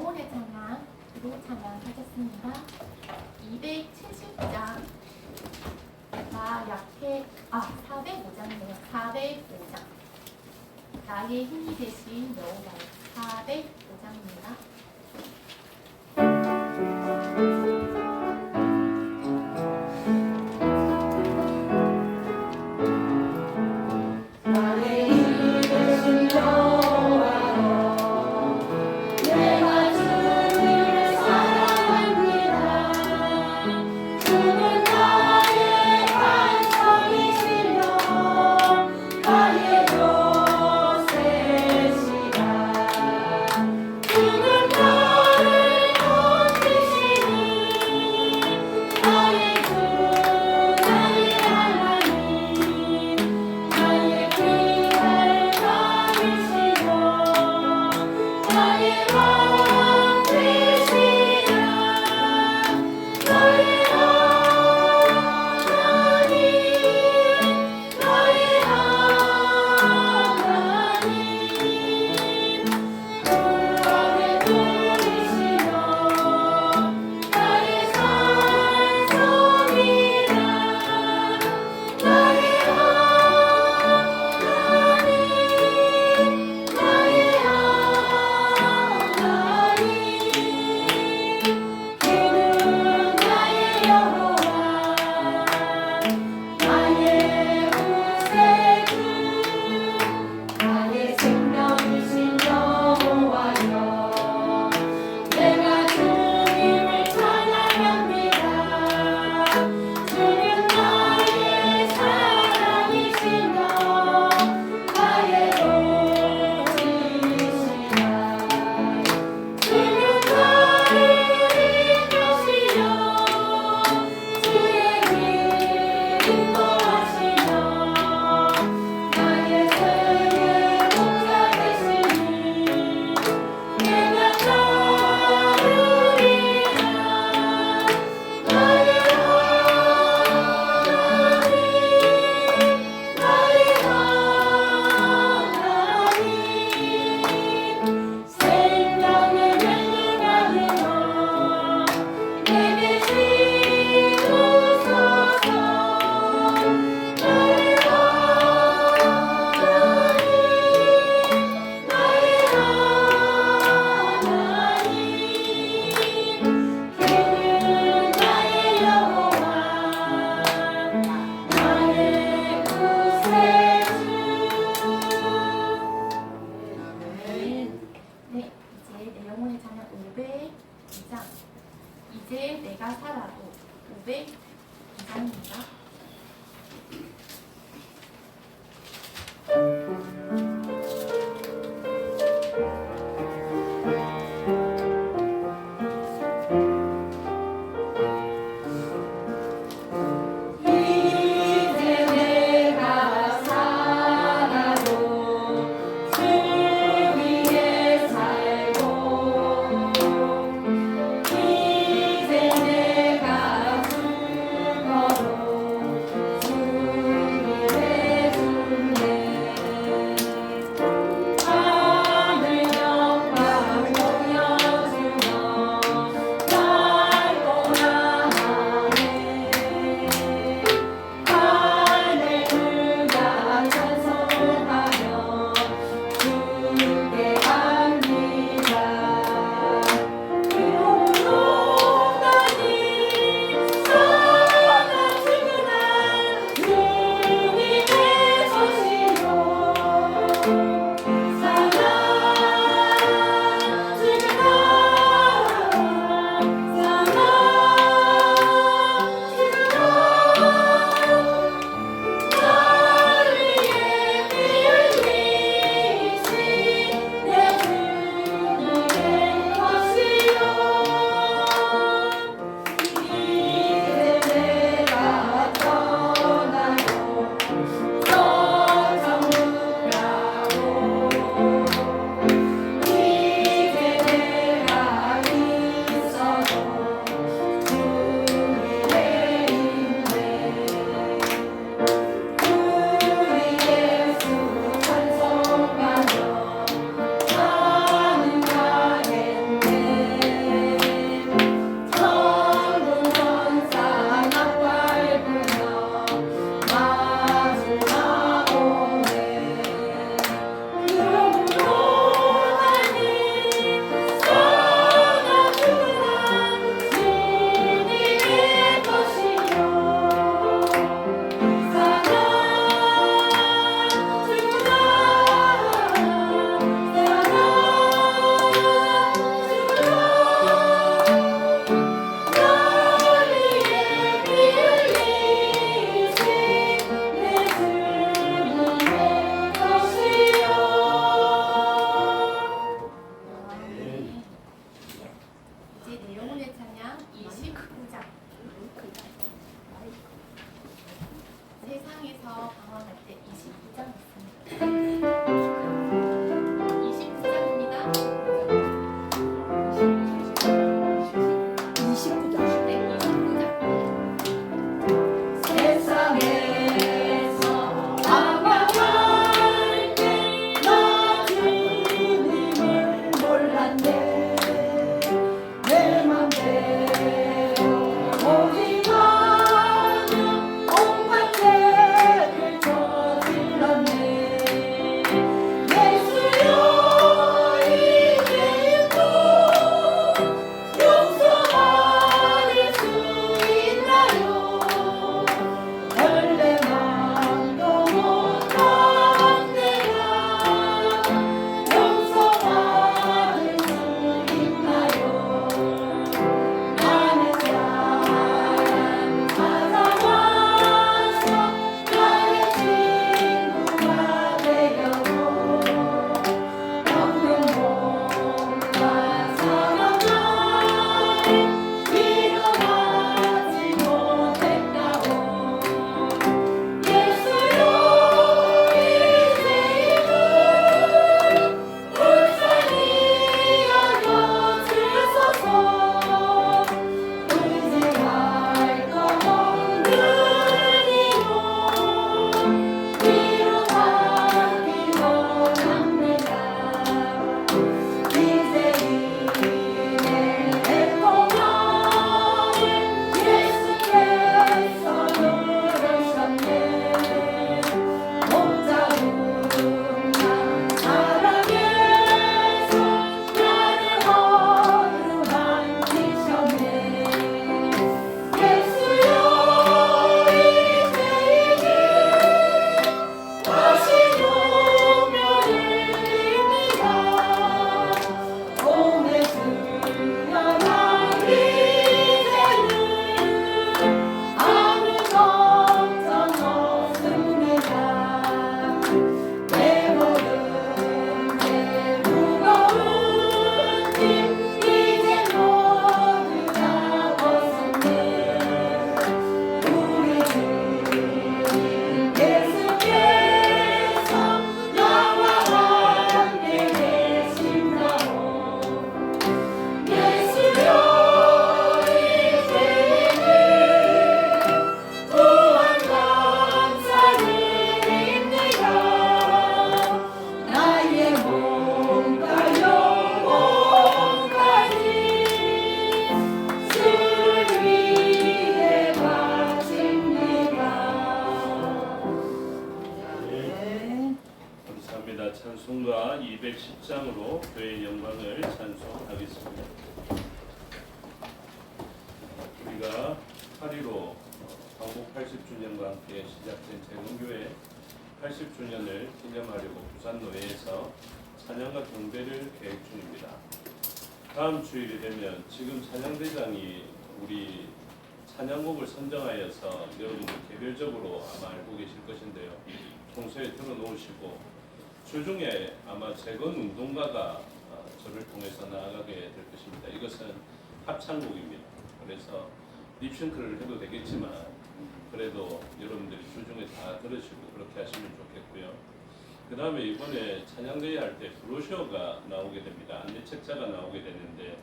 내용의 찬양으로 찬양하겠습니다. 270장. 나 약해, 405장이네요. 405장. 나의 힘이 되신 여호와. 405장입니다. 이제 내가 살아도 502장입니다. 이제 내가 죽어도 80주년을 기념하려고 부산노회에서 찬양과 경배를 계획 중입니다. 다음 주일이 되면 지금 찬양대장이 우리 찬양곡을 선정하여서 여러분들 개별적으로 아마 알고 계실 것인데요. 평소에 들어놓으시고 주중에 아마 재건 운동가가 저를 통해서 나아가게 될 것입니다. 이것은 합창곡입니다. 그래서 립싱크를 해도 되겠지만 그래도 여러분들이 주중에 다 들으시고 그렇게 하시면 좋겠고요. 그 다음에 이번에 찬양대회 할 때 브로셔가 나오게 됩니다. 안내책자가 나오게 되는데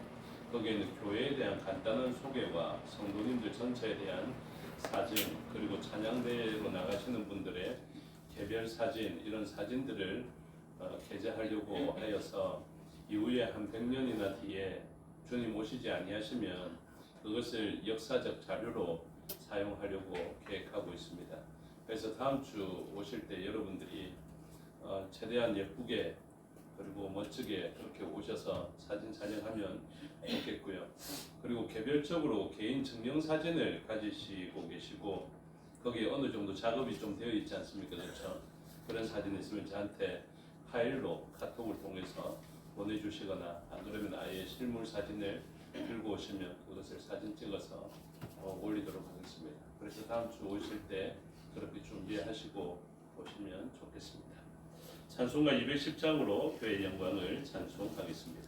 거기에는 교회에 대한 간단한 소개와 성도님들 전체에 대한 사진, 그리고 찬양대회로 나가시는 분들의 개별 사진, 이런 사진들을 게재하려고 하여서 이후에 한 100년이나 뒤에 주님 오시지 아니하시면 그것을 역사적 자료로 사용하려고 계획하고 있습니다. 그래서 다음 주 오실 때 여러분들이 최대한 예쁘게 그리고 멋지게 그렇게 오셔서 사진 촬영하면 좋겠고요. 그리고 개별적으로 개인 증명사진을 가지시고 계시고 거기에 어느 정도 작업이 좀 되어 있지 않습니까? 그렇죠? 그런 사진이 있으면 저한테 파일로 카톡을 통해서 보내주시거나 안 그러면 아예 실물 사진을 들고 오시면 그것을 사진 찍어서 올리도록 하겠습니다. 그래서 다음 주 오실 때 그렇게 준비하시고 오시면 좋겠습니다. 찬송가 210장으로 교회의 영광을 찬송하겠습니다.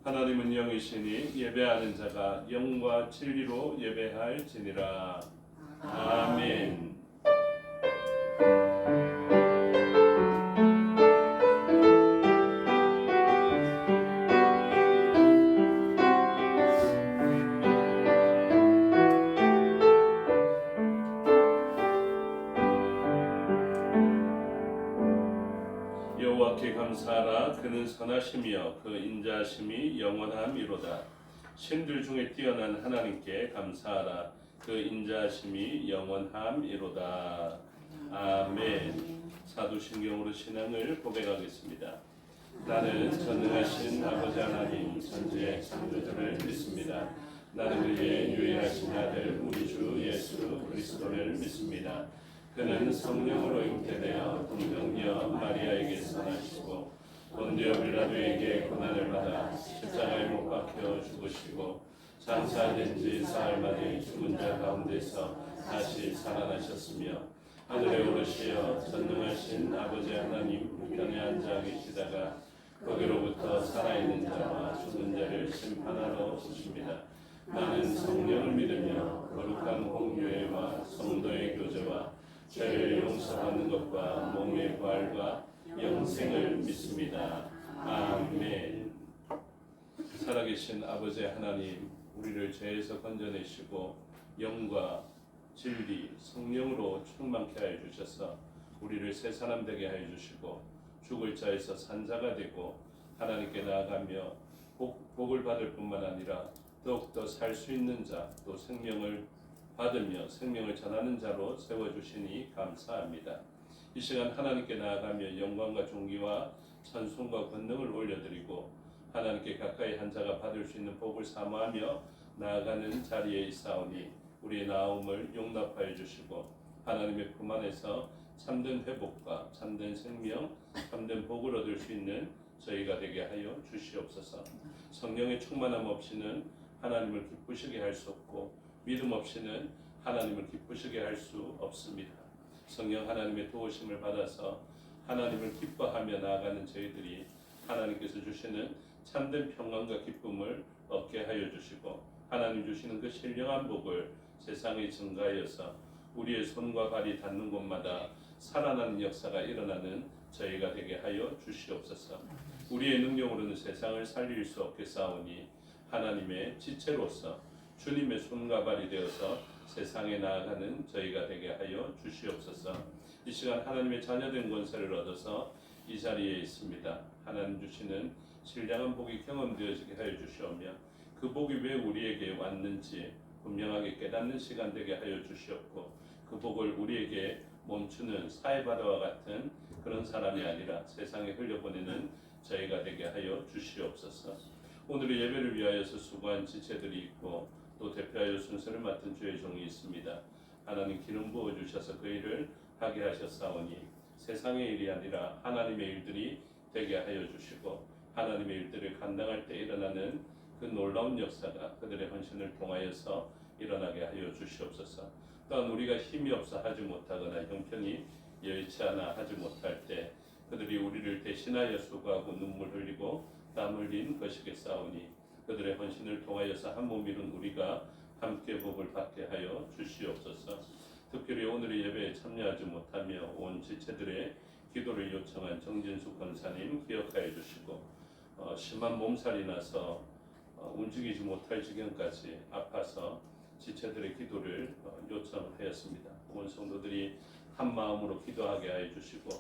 하나님은 영이시니 예배하는 자가 영과 진리로 예배할지니라. 아멘. 여호와께 감사하라. 그는 선하시며 그 인자하심이 영원함이로다. 신들 중에 뛰어난 하나님께 감사하라. 그 인자하심이 영원함이로다. 아멘. 사도신경으로 신앙을 고백하겠습니다. 나는 전능하신 아버지 하나님 천지의 창조주를 믿습니다. 나는 그의 유일하신 아들 우리 주 예수 그리스도를 믿습니다. 그는 성령으로 잉태되어 동정녀 마리아에게서 나시고 본디오 빌라도에게 고난을 받아 십자가에 못 박혀 죽으시고 장사된 지 사흘 만에 죽은 자 가운데서 다시 살아나셨으며 하늘에 오르시어 전능하신 아버지 하나님 우편에 앉아 계시다가 거기로부터 살아있는 자와 죽은 자를 심판하러 오십니다. 나는 성령을 믿으며 거룩한 공교회와 성도의 교제와 죄를 용서하는 것과 몸의 부활과 영생을 믿습니다. 아멘. 살아계신 아버지 하나님, 우리를 죄에서 건져내시고 영과 진리, 성령으로 충만케 하여 주셔서 우리를 새 사람 되게 하여 주시고 죽을 자에서 산 자가 되고 하나님께 나아가며 복을 받을 뿐만 아니라 더욱더 살 수 있는 자, 또 생명을 받으며 생명을 전하는 자로 세워주시니 감사합니다. 이 시간 하나님께 나아가며 영광과 존귀와 찬송과 권능을 올려드리고 하나님께 가까이 한 자가 받을 수 있는 복을 사모하며 나아가는 자리에 있사오니 우리의 나옴을 용납하여 주시고 하나님의 품 안에서 참된 회복과 참된 생명, 참된 복을 얻을 수 있는 저희가 되게 하여 주시옵소서. 성령의 충만함 없이는 하나님을 기쁘시게 할 수 없고 믿음 없이는 하나님을 기쁘시게 할 수 없습니다. 성령 하나님의 도우심을 받아서 하나님을 기뻐하며 나아가는 저희들이 하나님께서 주시는 참된 평안과 기쁨을 얻게 하여 주시고 하나님 주시는 그 신령한 복을 세상에 증가하여서 우리의 손과 발이 닿는 곳마다 살아나는 역사가 일어나는 저희가 되게 하여 주시옵소서. 우리의 능력으로는 세상을 살릴 수 없겠사오니 하나님의 지체로서 주님의 손과 발이 되어서 세상에 나아가는 저희가 되게 하여 주시옵소서. 이 시간 하나님의 자녀된 권세를 얻어서 이 자리에 있습니다. 하나님 주시는 신령한 복이 경험되어지게 하여 주시오며 그 복이 왜 우리에게 왔는지 분명하게 깨닫는 시간 되게 하여 주시옵고 그 복을 우리에게 멈추는 사해바다와 같은 그런 사람이 아니라 세상에 흘려보내는 저희가 되게 하여 주시옵소서. 오늘의 예배를 위하여서 수고한 지체들이 있고 또 대표하여 순서를 맡은 주의 종이 있습니다. 하나님 기름 부어 주셔서 그 일을 하게 하셨사오니 세상의 일이 아니라 하나님의 일들이 되게 하여 주시고 하나님의 일들을 감당할 때 일어나는 그 놀라운 역사가 그들의 헌신을 통하여서 일어나게 하여 주시옵소서. 또한 우리가 힘이 없어 하지 못하거나 형편이 여의치 않아 하지 못할 때 그들이 우리를 대신하여 수고하고 눈물 흘리고 땀 흘린 것이겠사오니 그들의 헌신을 통하여서 한 몸 이룬 우리가 함께 복을 받게 하여 주시옵소서. 특별히 오늘의 예배에 참여하지 못하며 온 지체들의 기도를 요청한 정진숙 권사님 기억하여 주시고 심한 몸살이 나서 움직이지 못할 지경까지 아파서 지체들의 기도를 요청하였습니다. 온 성도들이 한 마음으로 기도하게 하여 주시고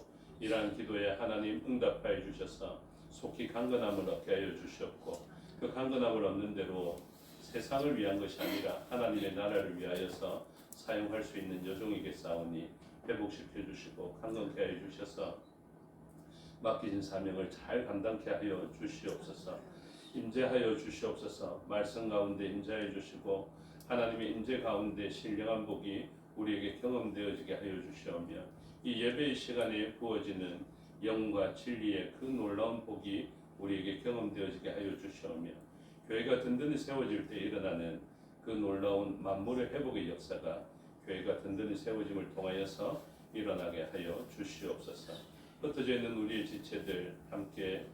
이러한 기도에 하나님 응답하여 주셔서 속히 강건함을 얻게 하여 주셨고 그 강건함을 얻는 대로 세상을 위한 것이 아니라 하나님의 나라를 위하여서 사용할 수 있는 여종이겠사오니 회복시켜 주시고 강건케 하여 주셔서 맡기신 사명을 잘 감당케 하여 주시옵소서. 임재하여 주시옵소서. 말씀 가운데 임재하여 주시고 하나님의 임재 가운데 신령한 복이 우리에게 경험되어지게 하여 주시오며 이 예배의 시간에 부어지는 영과 진리의 그 놀라운 복이 우리에게 경험되어지게 하여 주시오며 교회가 든든히 세워질 때 일어나는 그 놀라운 만물의 회복의 역사가 교회가 든든히 세워짐을 통하여서 일어나게 하여 주시옵소서. 흩어져 있는 우리의 지체들 함께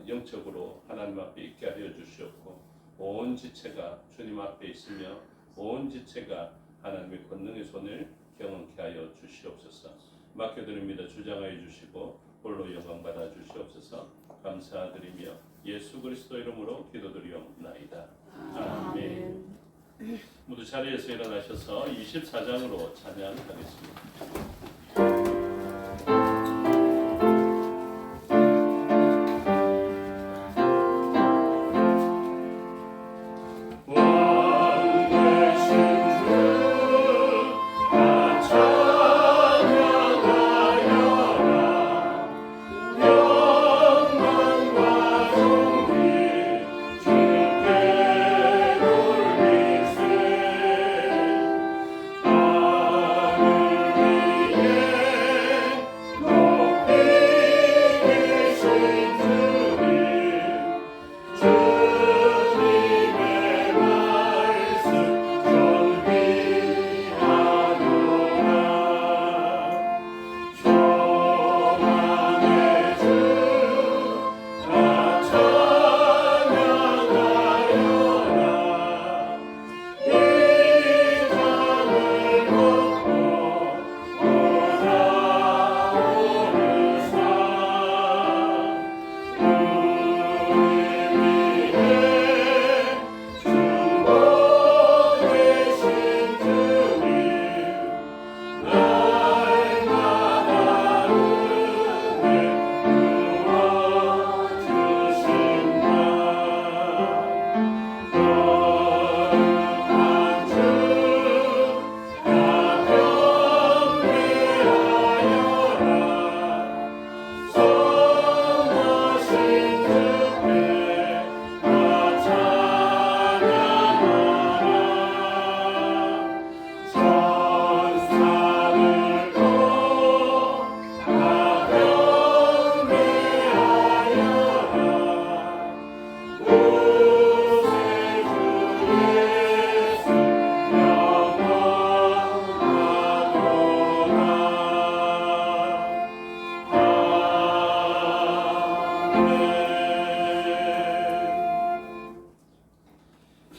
영적으로 하나님 앞에 있게 하여 주시옵고 온 지체가 주님 앞에 있으며 온 지체가 하나님의 권능의 손을 경험케 하여 주시옵소서. 맡겨드립니다. 주장하여 주시고 홀로 영광 받아 주시옵소서. 감사드리며 예수 그리스도 이름으로 기도드리옵나이다. 아멘. 모두 자리에서 일어나셔서 24장으로 찬양하겠습니다. 하늘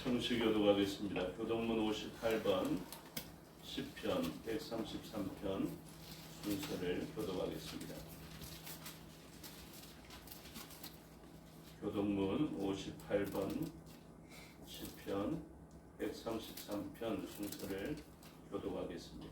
청시 교독하겠습니다. 교독문 58번 10편 133편 순서를 교독하겠습니다. 교독문 58번 10편 133편 순서를 교독하겠습니다.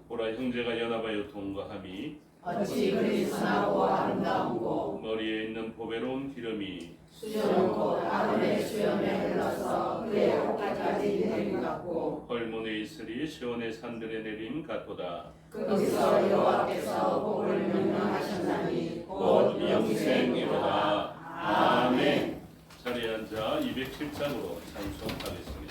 보라 형제가 연합하여 동거함이 어찌 그리 선하고 아름다운고 머리에 있는 보배로운 기름이 수염 곧 아론의 수염에 흘러서 그의 옷까지 내림 같고 헐몬에 있으리 시온의 산들에 내림 같도다. 거기서 여호와께서 복을 명령하셨나니 곧 영생이로다. 아멘. 자리에 앉아 207장으로 찬송하겠습니다.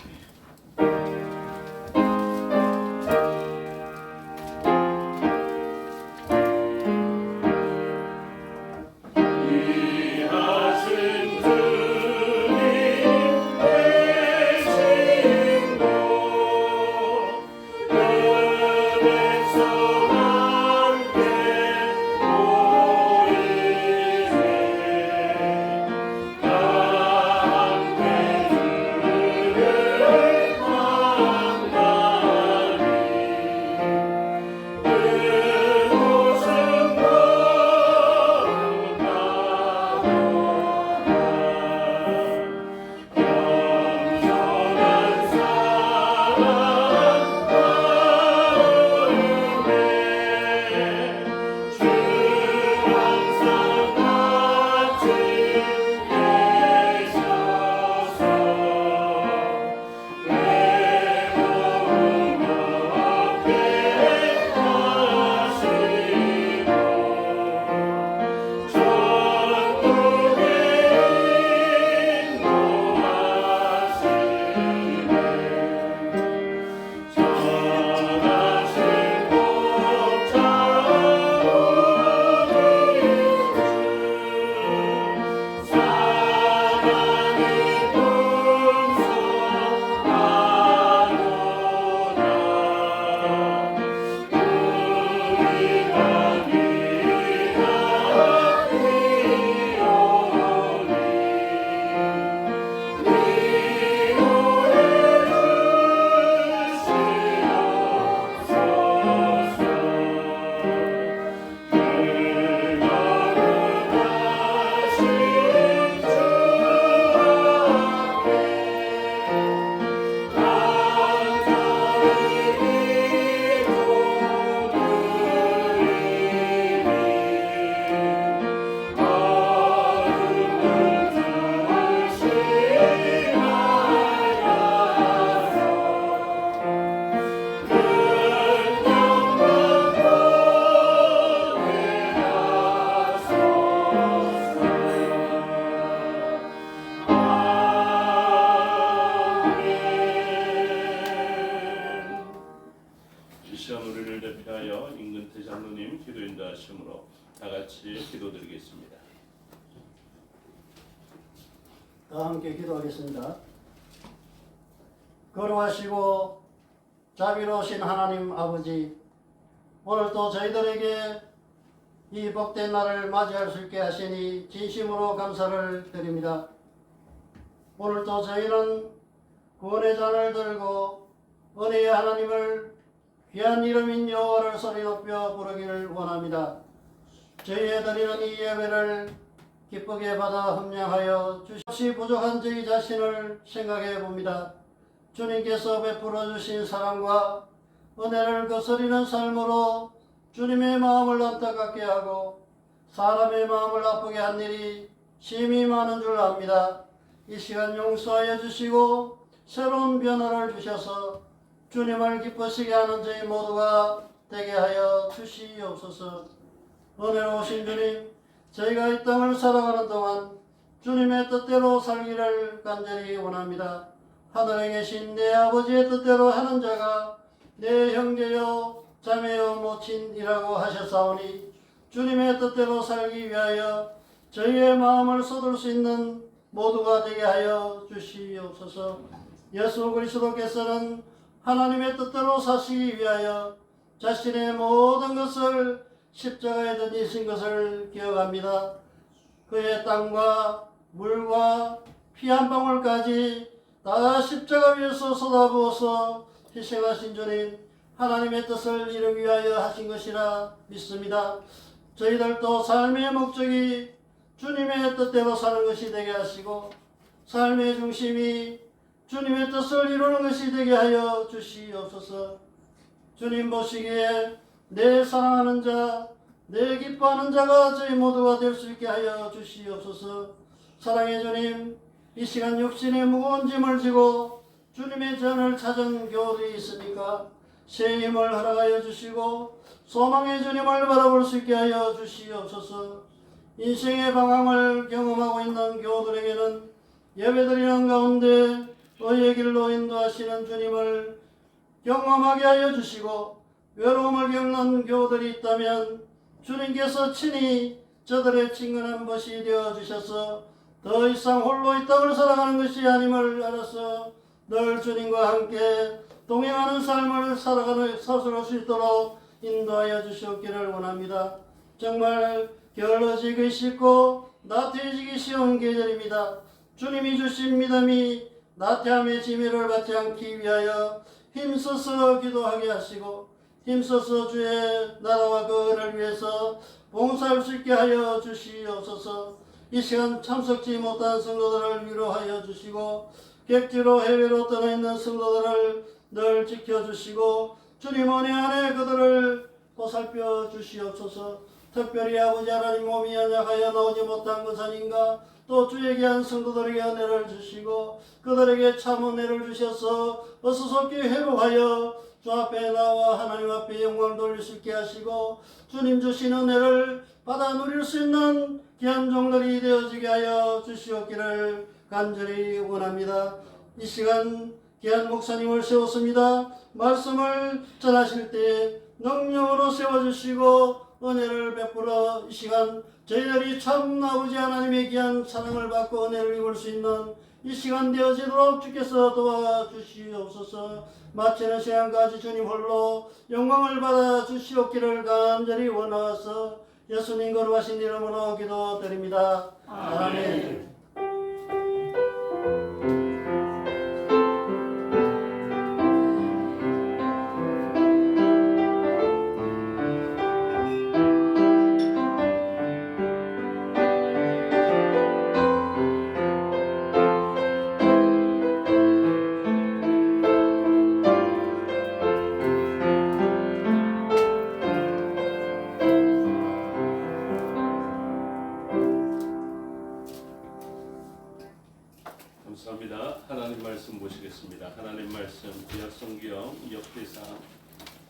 우리를 대표하여 임근태 장로님 기도 인도하심으로 다 같이 기도드리겠습니다. 다 함께 기도하겠습니다. 거룩하시고 자비로우신 하나님 아버지, 오늘도 저희들에게 이 복된 날을 맞이할 수 있게 하시니 진심으로 감사를 드립니다. 오늘도 저희는 구원의 잔을 들고 은혜의 하나님을 귀한 이름인 여호와를 소리 높여 부르기를 원합니다. 저희의 드리는 이 예배를 기쁘게 받아 흠량하여 주시 부족한 저희 자신을 생각해 봅니다. 주님께서 베풀어 주신 사랑과 은혜를 거스리는 삶으로 주님의 마음을 안타깝게 하고 사람의 마음을 아프게 한 일이 심히 많은 줄 압니다. 이 시간 용서하여 주시고 새로운 변화를 주셔서 주님을 기쁘시게 하는 저희 모두가 되게 하여 주시옵소서. 은혜로우신 주님, 저희가 이 땅을 살아가는 동안 주님의 뜻대로 살기를 간절히 원합니다. 하늘에 계신 내 아버지의 뜻대로 하는 자가 내 형제요 자매요 모친이라고 하셨사오니 주님의 뜻대로 살기 위하여 저희의 마음을 쏟을 수 있는 모두가 되게 하여 주시옵소서. 예수 그리스도께서는 하나님의 뜻대로 사시기 위하여 자신의 모든 것을 십자가에 던지신 것을 기억합니다. 그의 땀과 물과 피 한 방울까지 다 십자가 위에서 쏟아부어서 희생하신 주님, 하나님의 뜻을 이루기 위하여 하신 것이라 믿습니다. 저희들도 삶의 목적이 주님의 뜻대로 사는 것이 되게 하시고 삶의 중심이 주님의 뜻을 이루는 것이 되게 하여 주시옵소서. 주님 보시기에 내 사랑하는 자, 내 기뻐하는 자가 저희 모두가 될 수 있게 하여 주시옵소서. 사랑의 주님, 이 시간 육신의 무거운 짐을 지고 주님의 전을 찾은 교우들이 있으니까 새 힘을 허락하여 주시고 소망의 주님을 바라볼 수 있게 하여 주시옵소서. 인생의 방황을 경험하고 있는 교우들에게는 예배드리는 가운데 의의 길로 인도하시는 주님을 경험하게 하여 주시고 외로움을 겪는 교우들이 있다면 주님께서 친히 저들의 친근한 것이 되어 주셔서 더 이상 홀로 이 땅을 살아가는 것이 아님을 알아서 늘 주님과 함께 동행하는 삶을 살아갈 수 있도록 인도하여 주시옵기를 원합니다. 정말 게을러지기 쉽고 나태해지기 쉬운 계절입니다. 주님이 주신 믿음이 나태함의 지미를 받지 않기 위하여 힘써서 기도하게 하시고 힘써서 주의 나라와 그 은혜를 위해서 봉사할 수 있게 하여 주시옵소서. 이 시간 참석지 못한 성도들을 위로하여 주시고 객지로 해외로 떠나 있는 성도들을 늘 지켜주시고 주님 은혜 안에 그들을 보살펴 주시옵소서. 특별히 아버지 하나님 몸이 연약하여 나오지 못한 것 아닌가. 또 주의 귀한 성도들에게 은혜를 주시고 그들에게 참 은혜를 주셔서 어수선히 회복하여 주 앞에 나와 하나님 앞에 영광을 돌릴 수 있게 하시고 주님 주신 은혜를 받아 누릴 수 있는 귀한 종들이 되어지게 하여 주시옵기를 간절히 원합니다. 이 시간 귀한 목사님을 세웠습니다. 말씀을 전하실 때 능력으로 세워주시고 은혜를 베풀어 이 시간 저희들이 참 아버지 하나님의 귀한 사랑을 받고 은혜를 입을 수 있는 이 시간 되어지도록 주께서 도와주시옵소서. 마치는 시간까지 주님 홀로 영광을 받아 주시옵기를 간절히 원하서 예수님 거룩하신 이름으로 기도드립니다. 아멘. 감사합니다. 하나님 말씀 보시겠습니다. 하나님 말씀 구약 성경 역대상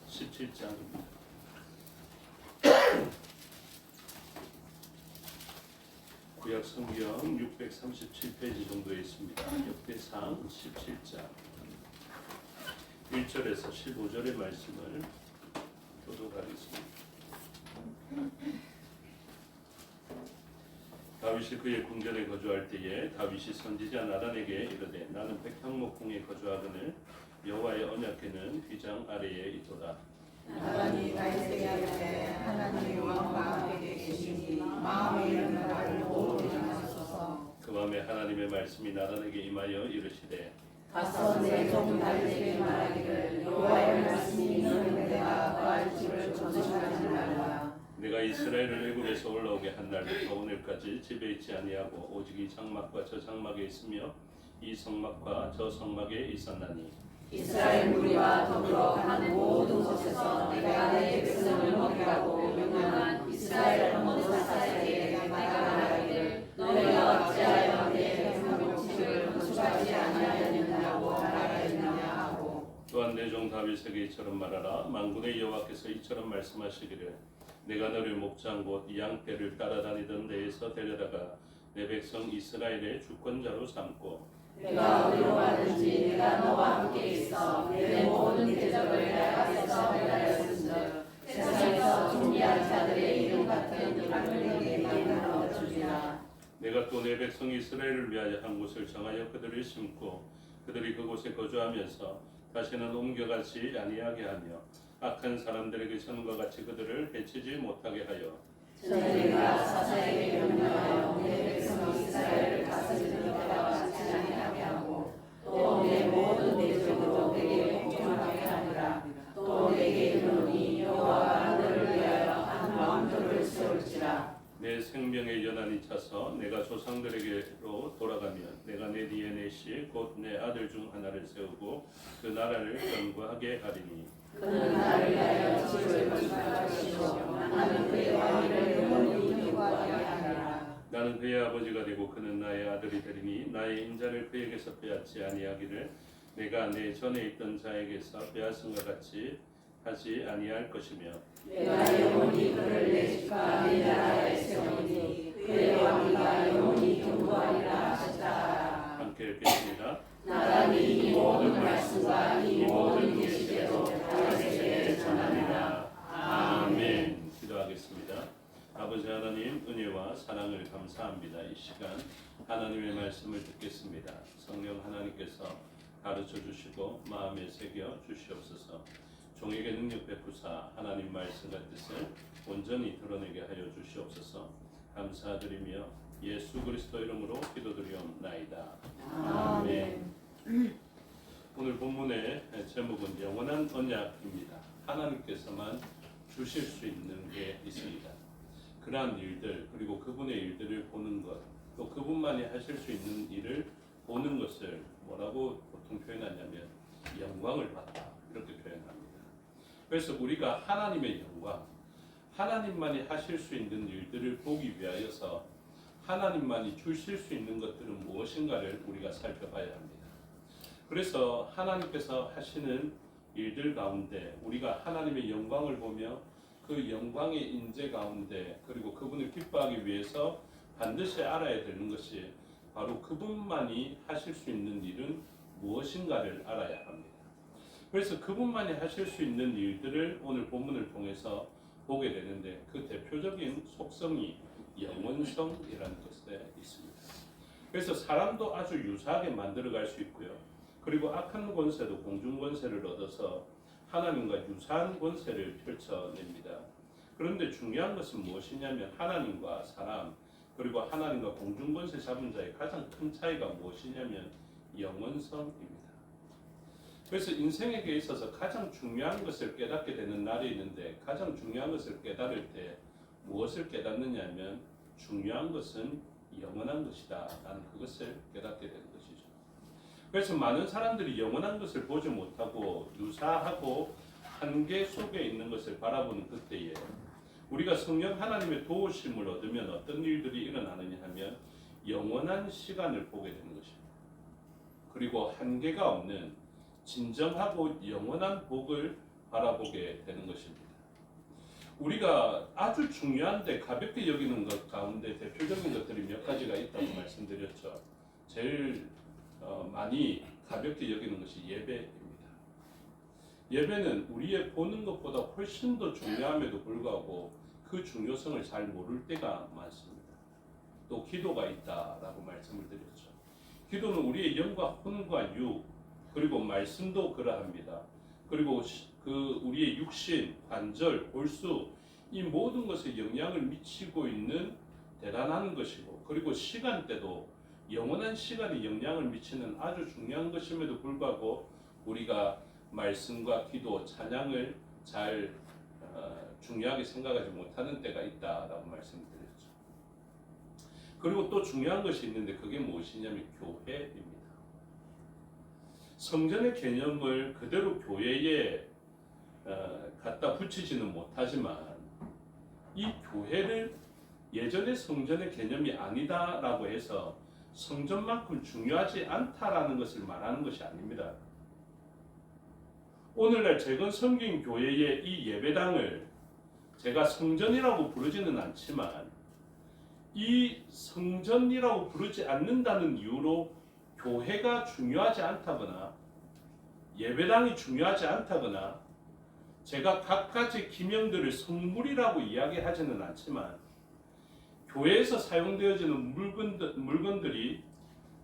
17장입니다. 구약 성경 637페이지 정도에 있습니다. 역대상 17장 1절에서 15절의 말씀을 교독하겠습니다. 다윗이 그의 궁전에 거주할 때에 다윗이 선지자 나단에게 이르되 나는 백향목궁에 거주하거늘 여호와의 언약궤는 휘장 아래에 있도다. 나단이 다윗에게 이르되 하나님의 왕과 함께 계시니 마음에 이르는 말을 모두 전하소서. 그 밤에 하나님의 말씀이 나단에게 임하여 이르시되 가서 내 종 다윗에게 말하기를 여호와의 말씀이 너는 내가 거할 집을 건축하지 말라. 내가 이스라엘을 애굽에서 올라오게 한 날부터 오늘까지 집에 있지 아니하고 오직 이 장막과 저 장막에 있으며 이 성막과 저 성막에 있었나니 이스라엘 무리와 더불어 가는 모든 곳에서 내가 내 백성을 먹게 하고 명령한 이스라엘 모든 사사에게 내가 말하기를 너희가 어찌하여 내 백성 집을 건축하지 아니하였느냐고 말하였느냐 하고 또한 내 종 다윗에게 이처럼 말하라. 만군의 여호와께서 이처럼 말씀하시기를 내가 너를 목장 곧 양떼를 따라다니던 데에서 데려다가 내 백성 이스라엘의 주권자로 삼고 내가 어디로 가든지 내가 너와 함께 있어 내 모든 대적을 내 앞에서 멸하였은즉 세상에서 존귀한 자들의 이름 같은 이름을 내게 만들어 주리라. 내가 또 내 백성 이스라엘을 위하여 한 곳을 정하여 그들을 심고 그들이 그곳에 거주하면서 다시는 옮겨가지 아니하게 하며 악한 사람들에게 전과 같이 그들을 해치지 못하게 하여 내가 사사에게 명령하여 내 백성 이스라엘을 다스리는 때와 같이 아니하게 하고 또 내시 곧 내 아들 중 하나를 세우고 그 나라를 견고하게 하리니 그는 나를 위하여 집을 건축할 것이요 나는 그의 왕위를 영원히 견고하게 하리라. 나는 그의 아버지가 되고 그는 나의 아들이 되리니 나의 인자를 그에게서 빼앗지 아니하기를 내가 내 전에 있던 자에게서 빼앗음과 같이 하지 아니할 것이며 내가 영원히 그를 내 집과 내 나라에 세우니 그의 왕위가 영원히 견고하리라 하셨다. 함께 읽겠습니다. 나라니 이 모든 말씀과 이 모든 계시대로 다윗에게 전하리라. 아멘. 기도하겠습니다. 아버지 하나님 은혜와 사랑을 감사합니다. 이 시간 하나님의 말씀을 듣겠습니다. 성령 하나님께서 가르쳐 주시고 마음에 새겨 주시옵소서. 종에게 능력 베푸사 하나님 말씀과 뜻을 온전히 드러내게 하여 주시옵소서. 감사드리며 예수 그리스도 이름으로 기도드리옵나이다. 아멘. 오늘 본문의 제목은 영원한 언약입니다. 하나님께서만 주실 수 있는 게 있습니다. 그러한 일들 그리고 그분의 일들을 보는 것, 또 그분만이 하실 수 있는 일을 보는 것을 뭐라고 보통 표현하냐면 영광을 받다 이렇게 표현합니다. 그래서 우리가 하나님의 영광, 하나님만이 하실 수 있는 일들을 보기 위하여서 하나님만이 주실 수 있는 것들은 무엇인가를 우리가 살펴봐야 합니다. 그래서 하나님께서 하시는 일들 가운데 우리가 하나님의 영광을 보며 그 영광의 인재 가운데 그리고 그분을 기뻐하기 위해서 반드시 알아야 되는 것이 바로 그분만이 하실 수 있는 일은 무엇인가를 알아야 합니다. 그래서 그분만이 하실 수 있는 일들을 오늘 본문을 통해서 보게 되는데 그 대표적인 속성이 영원성이라는 것에 있습니다. 그래서 사람도 아주 유사하게 만들어갈 수 있고요. 그리고 악한 권세도 공중 권세를 얻어서 하나님과 유사한 권세를 펼쳐냅니다. 그런데 중요한 것은 무엇이냐면 하나님과 사람 그리고 하나님과 공중 권세 잡은 자의 가장 큰 차이가 무엇이냐면 영원성입니다. 그래서 인생에게 있어서 가장 중요한 것을 깨닫게 되는 날이 있는데 가장 중요한 것을 깨달을 때 무엇을 깨닫느냐 하면 중요한 것은 영원한 것이다 라는 그것을 깨닫게 되는 것이죠. 그래서 많은 사람들이 영원한 것을 보지 못하고 유사하고 한계 속에 있는 것을 바라보는 그때에 우리가 성령 하나님의 도우심을 얻으면 어떤 일들이 일어나느냐 하면 영원한 시간을 보게 되는 것입니다. 그리고 한계가 없는 진정하고 영원한 복을 바라보게 되는 것입니다. 우리가 아주 중요한데 가볍게 여기는 것 가운데 대표적인 것들이 몇 가지가 있다고 말씀드렸죠. 제일 많이 가볍게 여기는 것이 예배입니다. 예배는 우리의 보는 것보다 훨씬 더 중요함에도 불구하고 그 중요성을 잘 모를 때가 많습니다. 또 기도가 있다라고 말씀을 드렸죠. 기도는 우리의 영과 혼과 육 그리고 말씀도 그러합니다. 그리고 우리의 육신, 관절, 골수 이 모든 것에 영향을 미치고 있는 대단한 것이고 그리고 시간대도 영원한 시간에 영향을 미치는 아주 중요한 것임에도 불구하고 우리가 말씀과 기도, 찬양을 잘 중요하게 생각하지 못하는 때가 있다라고 말씀드렸죠. 그리고 또 중요한 것이 있는데 그게 무엇이냐면 교회입니다. 성전의 개념을 그대로 교회에 갖다 붙이지는 못하지만 이 교회를 예전의 성전의 개념이 아니다라고 해서 성전만큼 중요하지 않다라는 것을 말하는 것이 아닙니다. 오늘날 재건 성경 교회의 이 예배당을 제가 성전이라고 부르지는 않지만 이 성전이라고 부르지 않는다는 이유로 교회가 중요하지 않다거나 예배당이 중요하지 않다거나 제가 갖가지 기명들을 성물이라고 이야기하지는 않지만 교회에서 사용되어지는 물건들이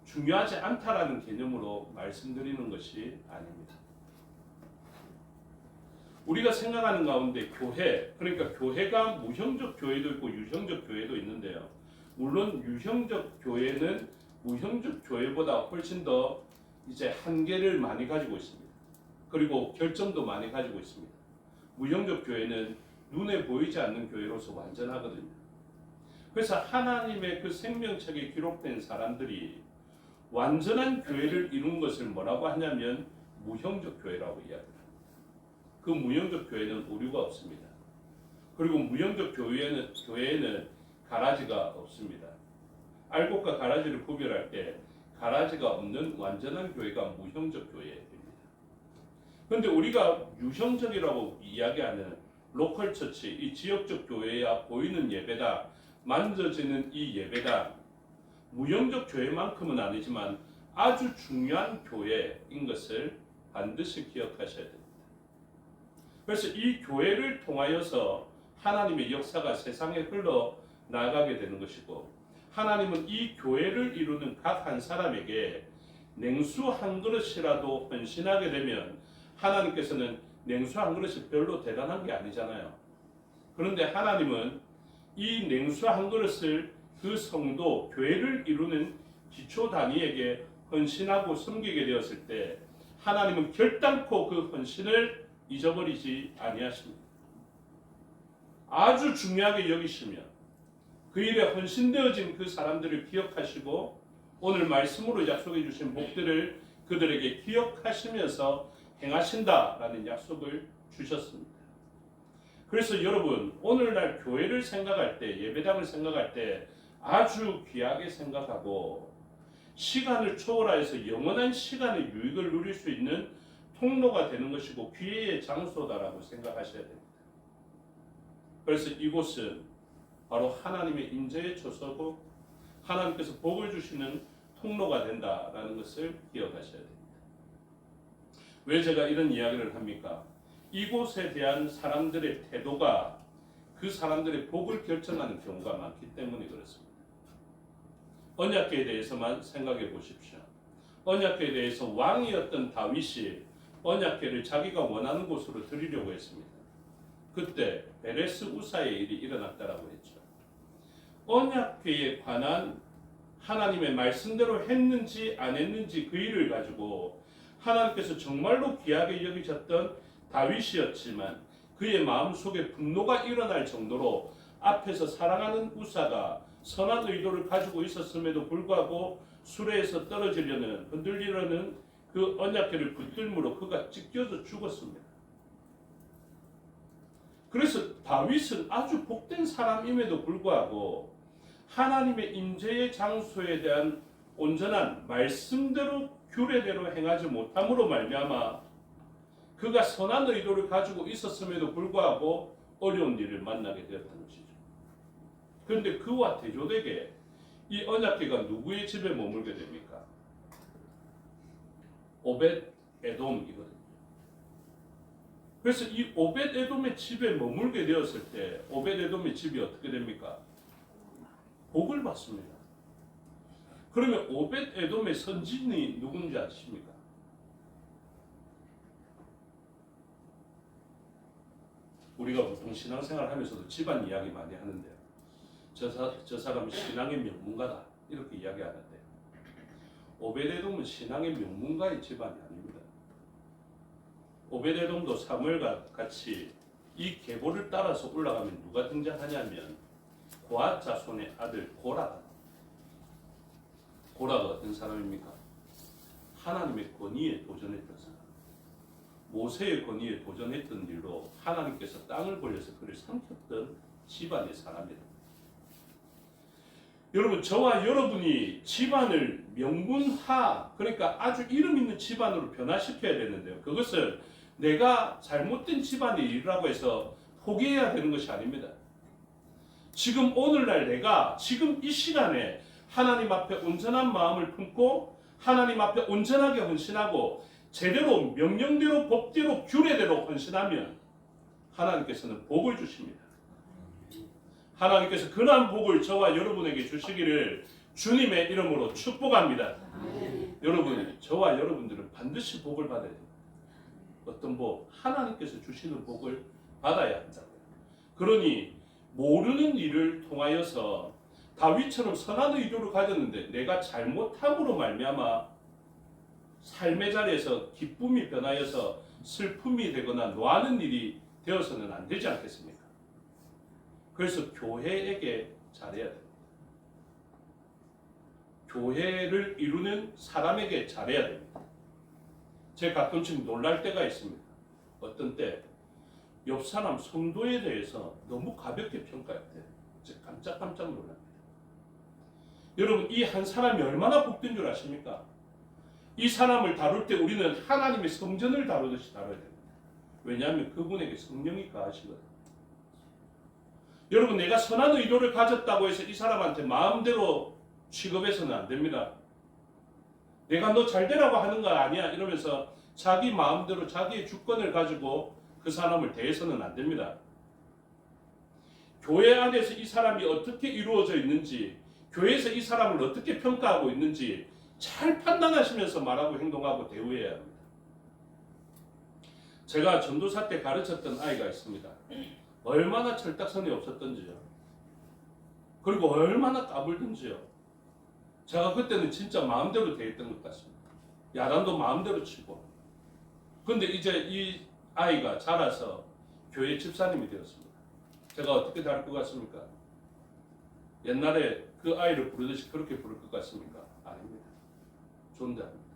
중요하지 않다라는 개념으로 말씀드리는 것이 아닙니다. 우리가 생각하는 가운데 교회, 그러니까 교회가 무형적 교회도 있고 유형적 교회도 있는데요. 물론 유형적 교회는 무형적 교회보다 훨씬 더 이제 한계를 많이 가지고 있습니다. 그리고 결점도 많이 가지고 있습니다. 무형적 교회는 눈에 보이지 않는 교회로서 완전하거든요. 그래서 하나님의 그 생명책에 기록된 사람들이 완전한 교회를 이룬 것을 뭐라고 하냐면 무형적 교회라고 이야기합니다. 그 무형적 교회는 오류가 없습니다. 그리고 무형적 교회에는 가라지가 없습니다. 알곡과 가라지를 구별할 때 가라지가 없는 완전한 교회가 무형적 교회입니다. 그런데 우리가 유형적이라고 이야기하는 로컬 처치, 이 지역적 교회야 보이는 예배다, 만져지는 이 예배다, 무형적 교회만큼은 아니지만 아주 중요한 교회인 것을 반드시 기억하셔야 됩니다. 그래서 이 교회를 통하여서 하나님의 역사가 세상에 흘러나가게 되는 것이고, 하나님은 이 교회를 이루는 각 한 사람에게 냉수 한 그릇이라도 헌신하게 되면 하나님께서는 냉수 한 그릇이 별로 대단한 게 아니잖아요. 그런데 하나님은 이 냉수 한 그릇을 그 성도, 교회를 이루는 기초 단위에게 헌신하고 섬기게 되었을 때 하나님은 결단코 그 헌신을 잊어버리지 아니하십니다. 아주 중요하게 여기시며 그 일에 헌신되어진 그 사람들을 기억하시고 오늘 말씀으로 약속해 주신 복들을 그들에게 기억하시면서 행하신다라는 약속을 주셨습니다. 그래서 여러분, 오늘날 교회를 생각할 때, 예배당을 생각할 때 아주 귀하게 생각하고 시간을 초월하여서 영원한 시간의 유익을 누릴 수 있는 통로가 되는 것이고 기회의 장소다라고 생각하셔야 됩니다. 그래서 이곳은 바로 하나님의 임재의 초소고 하나님께서 복을 주시는 통로가 된다라는 것을 기억하셔야 됩니다. 왜 제가 이런 이야기를 합니까? 이곳에 대한 사람들의 태도가 그 사람들의 복을 결정하는 경우가 많기 때문에 그렇습니다. 언약궤에 대해서만 생각해 보십시오. 언약궤에 대해서 왕이었던 다윗이 언약궤를 자기가 원하는 곳으로 드리려고 했습니다. 그때 베레스 우사의 일이 일어났다라고 했죠. 언약궤에 관한 하나님의 말씀대로 했는지 안 했는지 그 일을 가지고 하나님께서 정말로 귀하게 여기셨던 다윗이었지만 그의 마음속에 분노가 일어날 정도로 앞에서 사랑하는 우사가 선한 의도를 가지고 있었음에도 불구하고 수레에서 떨어지려는, 흔들리려는 그 언약궤를 붙들므로 그가 찢겨져 죽었습니다. 그래서 다윗은 아주 복된 사람임에도 불구하고 하나님의 임재의 장소에 대한 온전한 말씀대로 규례대로 행하지 못함으로 말미암아 그가 선한 의도를 가지고 있었음에도 불구하고 어려운 일을 만나게 되었던 것이죠. 그런데 그와 대조되게 이 언약궤가 누구의 집에 머물게 됩니까? 오벳 에돔이거든요. 그래서 이 오벳 에돔의 집에 머물게 되었을 때 오벳 에돔의 집이 어떻게 됩니까? 복을 받습니다. 그러면 오벳 에돔의 선진이 누군지 아십니까? 우리가 보통 신앙생활 하면서도 집안 이야기 많이 하는데요. 저 사람은 신앙의 명문가다 이렇게 이야기하는데 오벳 에돔은 신앙의 명문가의 집안이 아닙니다. 오벳 에돔도 사무엘과 같이 이 계보를 따라서 올라가면 누가 등장하냐면 고앗 자손의 아들 고라가 어떤 사람입니까? 하나님의 권위에 도전했던 사람. 모세의 권위에 도전했던 일로 하나님께서 땅을 벌려서 그를 삼켰던 집안의 사람이다. 여러분, 저와 여러분이 집안을 명문화, 그러니까 아주 이름 있는 집안으로 변화시켜야 되는데요. 그것을 내가 잘못된 집안의 일이라고 해서 포기해야 되는 것이 아닙니다. 지금 오늘날 내가 지금 이 시간에 하나님 앞에 온전한 마음을 품고 하나님 앞에 온전하게 헌신하고 제대로 명령대로 법대로 규례대로 헌신하면 하나님께서는 복을 주십니다. 하나님께서 그러한 복을 저와 여러분에게 주시기를 주님의 이름으로 축복합니다. 여러분, 저와 여러분들은 반드시 복을 받아야 됩니다. 어떤 복? 하나님께서 주시는 복을 받아야 한다고요. 그러니 모르는 일을 통하여서 다윗처럼 선한 의도를 가졌는데 내가 잘못함으로 말미암아 삶의 자리에서 기쁨이 변하여서 슬픔이 되거나 노하는 일이 되어서는 안 되지 않겠습니까? 그래서 교회에게 잘해야 됩니다. 교회를 이루는 사람에게 잘해야 됩니다. 제가 가끔씩 놀랄 때가 있습니다. 어떤 때 옆 사람 성도에 대해서 너무 가볍게 평가할 때 제가 깜짝깜짝 놀랍니다. 여러분, 이 한 사람이 얼마나 복된 줄 아십니까? 이 사람을 다룰 때 우리는 하나님의 성전을 다루듯이 다뤄야 됩니다. 왜냐하면 그분에게 성령이 가하시거든요. 여러분, 내가 선한 의도를 가졌다고 해서 이 사람한테 마음대로 취급해서는 안 됩니다. 내가 너 잘되라고 하는 거 아니야 이러면서 자기 마음대로 자기의 주권을 가지고 그 사람을 대해서는 안 됩니다. 교회 안에서 이 사람이 어떻게 이루어져 있는지, 교회에서 이 사람을 어떻게 평가하고 있는지 잘 판단하시면서 말하고 행동하고 대우해야 합니다. 제가 전도사 때 가르쳤던 아이가 있습니다. 얼마나 철딱선이 없었던지요. 그리고 얼마나 까불던지요. 제가 그때는 진짜 마음대로 대했던 것 같습니다. 야단도 마음대로 치고. 근데 이제 이 아이가 자라서 교회 집사님이 되었습니다. 제가 어떻게 다룰 것 같습니까? 옛날에 그 아이를 부르듯이 그렇게 부를 것 같습니까? 아닙니다. 존대합니다.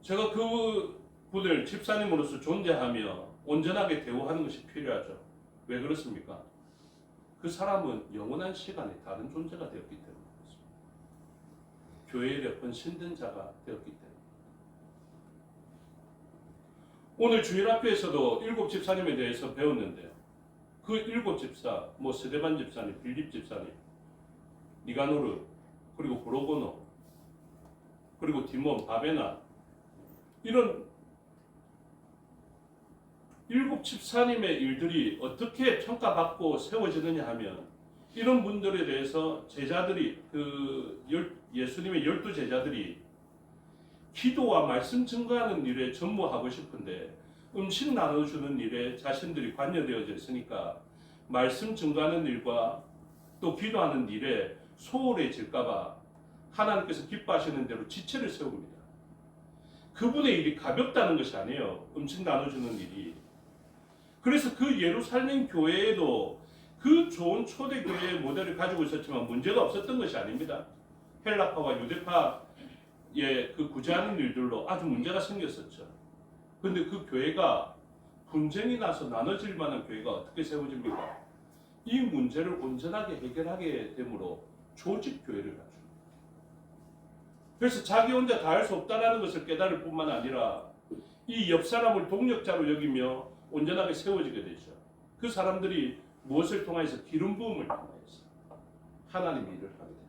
제가 그 분을 집사님으로서 존재하며 온전하게 대우하는 것이 필요하죠. 왜 그렇습니까? 그 사람은 영원한 시간에 다른 존재가 되었기 때문에 그렇습니다. 교회에 헌신된 자가 되었기 때문에. 오늘 주일학교에서도 7 집사님에 대해서 배웠는데요. 그 7 집사, 스데반 집사님, 빌립 집사님, 니가노르, 그리고 브로고노, 그리고 디몬, 바베나, 이런 7 집사님의 일들이 어떻게 평가받고 세워지느냐 하면, 이런 분들에 대해서 제자들이, 예수님의 12 제자들이 기도와 말씀 증거하는 일에 전무하고 싶은데 음식 나눠주는 일에 자신들이 관여되어져 있으니까 말씀 증거하는 일과 또 기도하는 일에 소홀해질까봐 하나님께서 기뻐하시는 대로 지체를 세웁니다. 그분의 일이 가볍다는 것이 아니에요. 음식 나눠주는 일이. 그래서 그 예루살렘 교회에도 그 좋은 초대교회의 모델을 가지고 있었지만 문제가 없었던 것이 아닙니다. 헬라파와 유대파의 그 구제하는 일들로 아주 문제가 생겼었죠. 그런데 그 교회가 분쟁이 나서 나눠질 만한 교회가 어떻게 세워집니까? 이 문제를 온전하게 해결하게 되므로 조직 교회를 갖춥니다. 그래서 자기 혼자 다 할 수 없다는 것을 깨달을 뿐만 아니라 이 옆 사람을 동력자로 여기며 온전하게 세워지게 되죠. 그 사람들이 무엇을 통해서? 기름 부음을 통해서 하나님의 일을 하게 됩니다.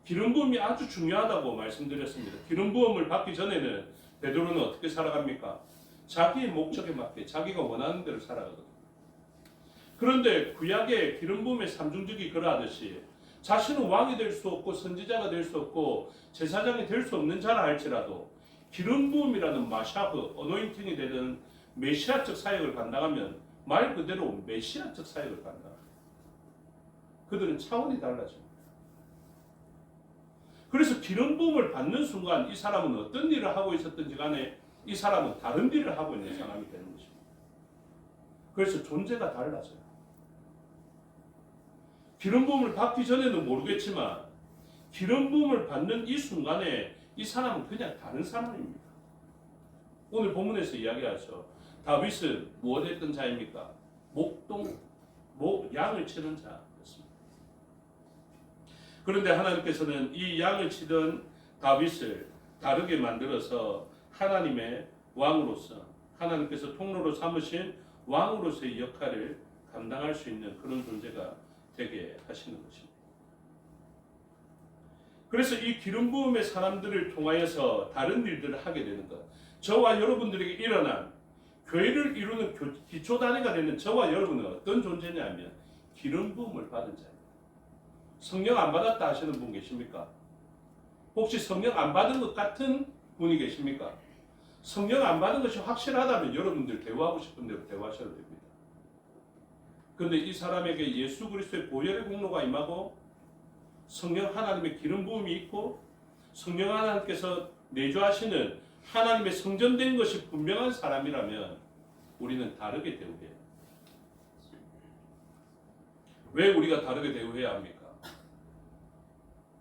기름 부음이 아주 중요하다고 말씀드렸습니다. 기름 부음을 받기 전에는 베드로는 어떻게 살아갑니까? 자기의 목적에 맞게 자기가 원하는 대로 살아가거든요. 그런데 구약의 기름 부음의 삼중직이 그러하듯이 자신은 왕이 될 수 없고 선지자가 될 수 없고 제사장이 될 수 없는 자라 할지라도 기름 부음이라는 마샤브, 어노인팅이 되는 메시아적 사역을 감당하면 말 그대로 메시아적 사역을 감당합니다. 그들은 차원이 달라집니다. 그래서 기름 부음을 받는 순간 이 사람은 어떤 일을 하고 있었든지 간에 이 사람은 다른 일을 하고 있는 사람이 되는 것입니다. 그래서 존재가 달라져요. 기름 부음을 받기 전에는 모르겠지만 기름 부음을 받는 이 순간에 이 사람은 그냥 다른 사람입니다. 오늘 본문에서 이야기하죠. 다윗은 무엇했던 자입니까? 양을 치는 자였습니다. 그런데 하나님께서는 이 양을 치던 다윗을 다르게 만들어서 하나님의 왕으로서, 하나님께서 통로로 삼으신 왕으로서의 역할을 감당할 수 있는 그런 존재가 되게 하시는 것입니다. 그래서 이 기름 부음의 사람들을 통하여서 다른 일들을 하게 되는 것, 저와 여러분들에게 일어난 교회를 이루는 기초단위가 되는 저와 여러분은 어떤 존재냐면 기름 부음을 받은 자입니다. 성령 안 받았다 하시는 분 계십니까? 혹시 성령 안 받은 것 같은 분이 계십니까? 성령 안 받은 것이 확실하다면 여러분들 대화하고 싶은 대로 대화하셔도 됩니다. 그런데 이 사람에게 예수 그리스도의 보혈의 공로가 임하고 성령 하나님의 기름 부음이 있고 성령 하나님께서 내주하시는 하나님의 성전된 것이 분명한 사람이라면 우리는 다르게 대우해요. 왜 우리가 다르게 대우해야 합니까?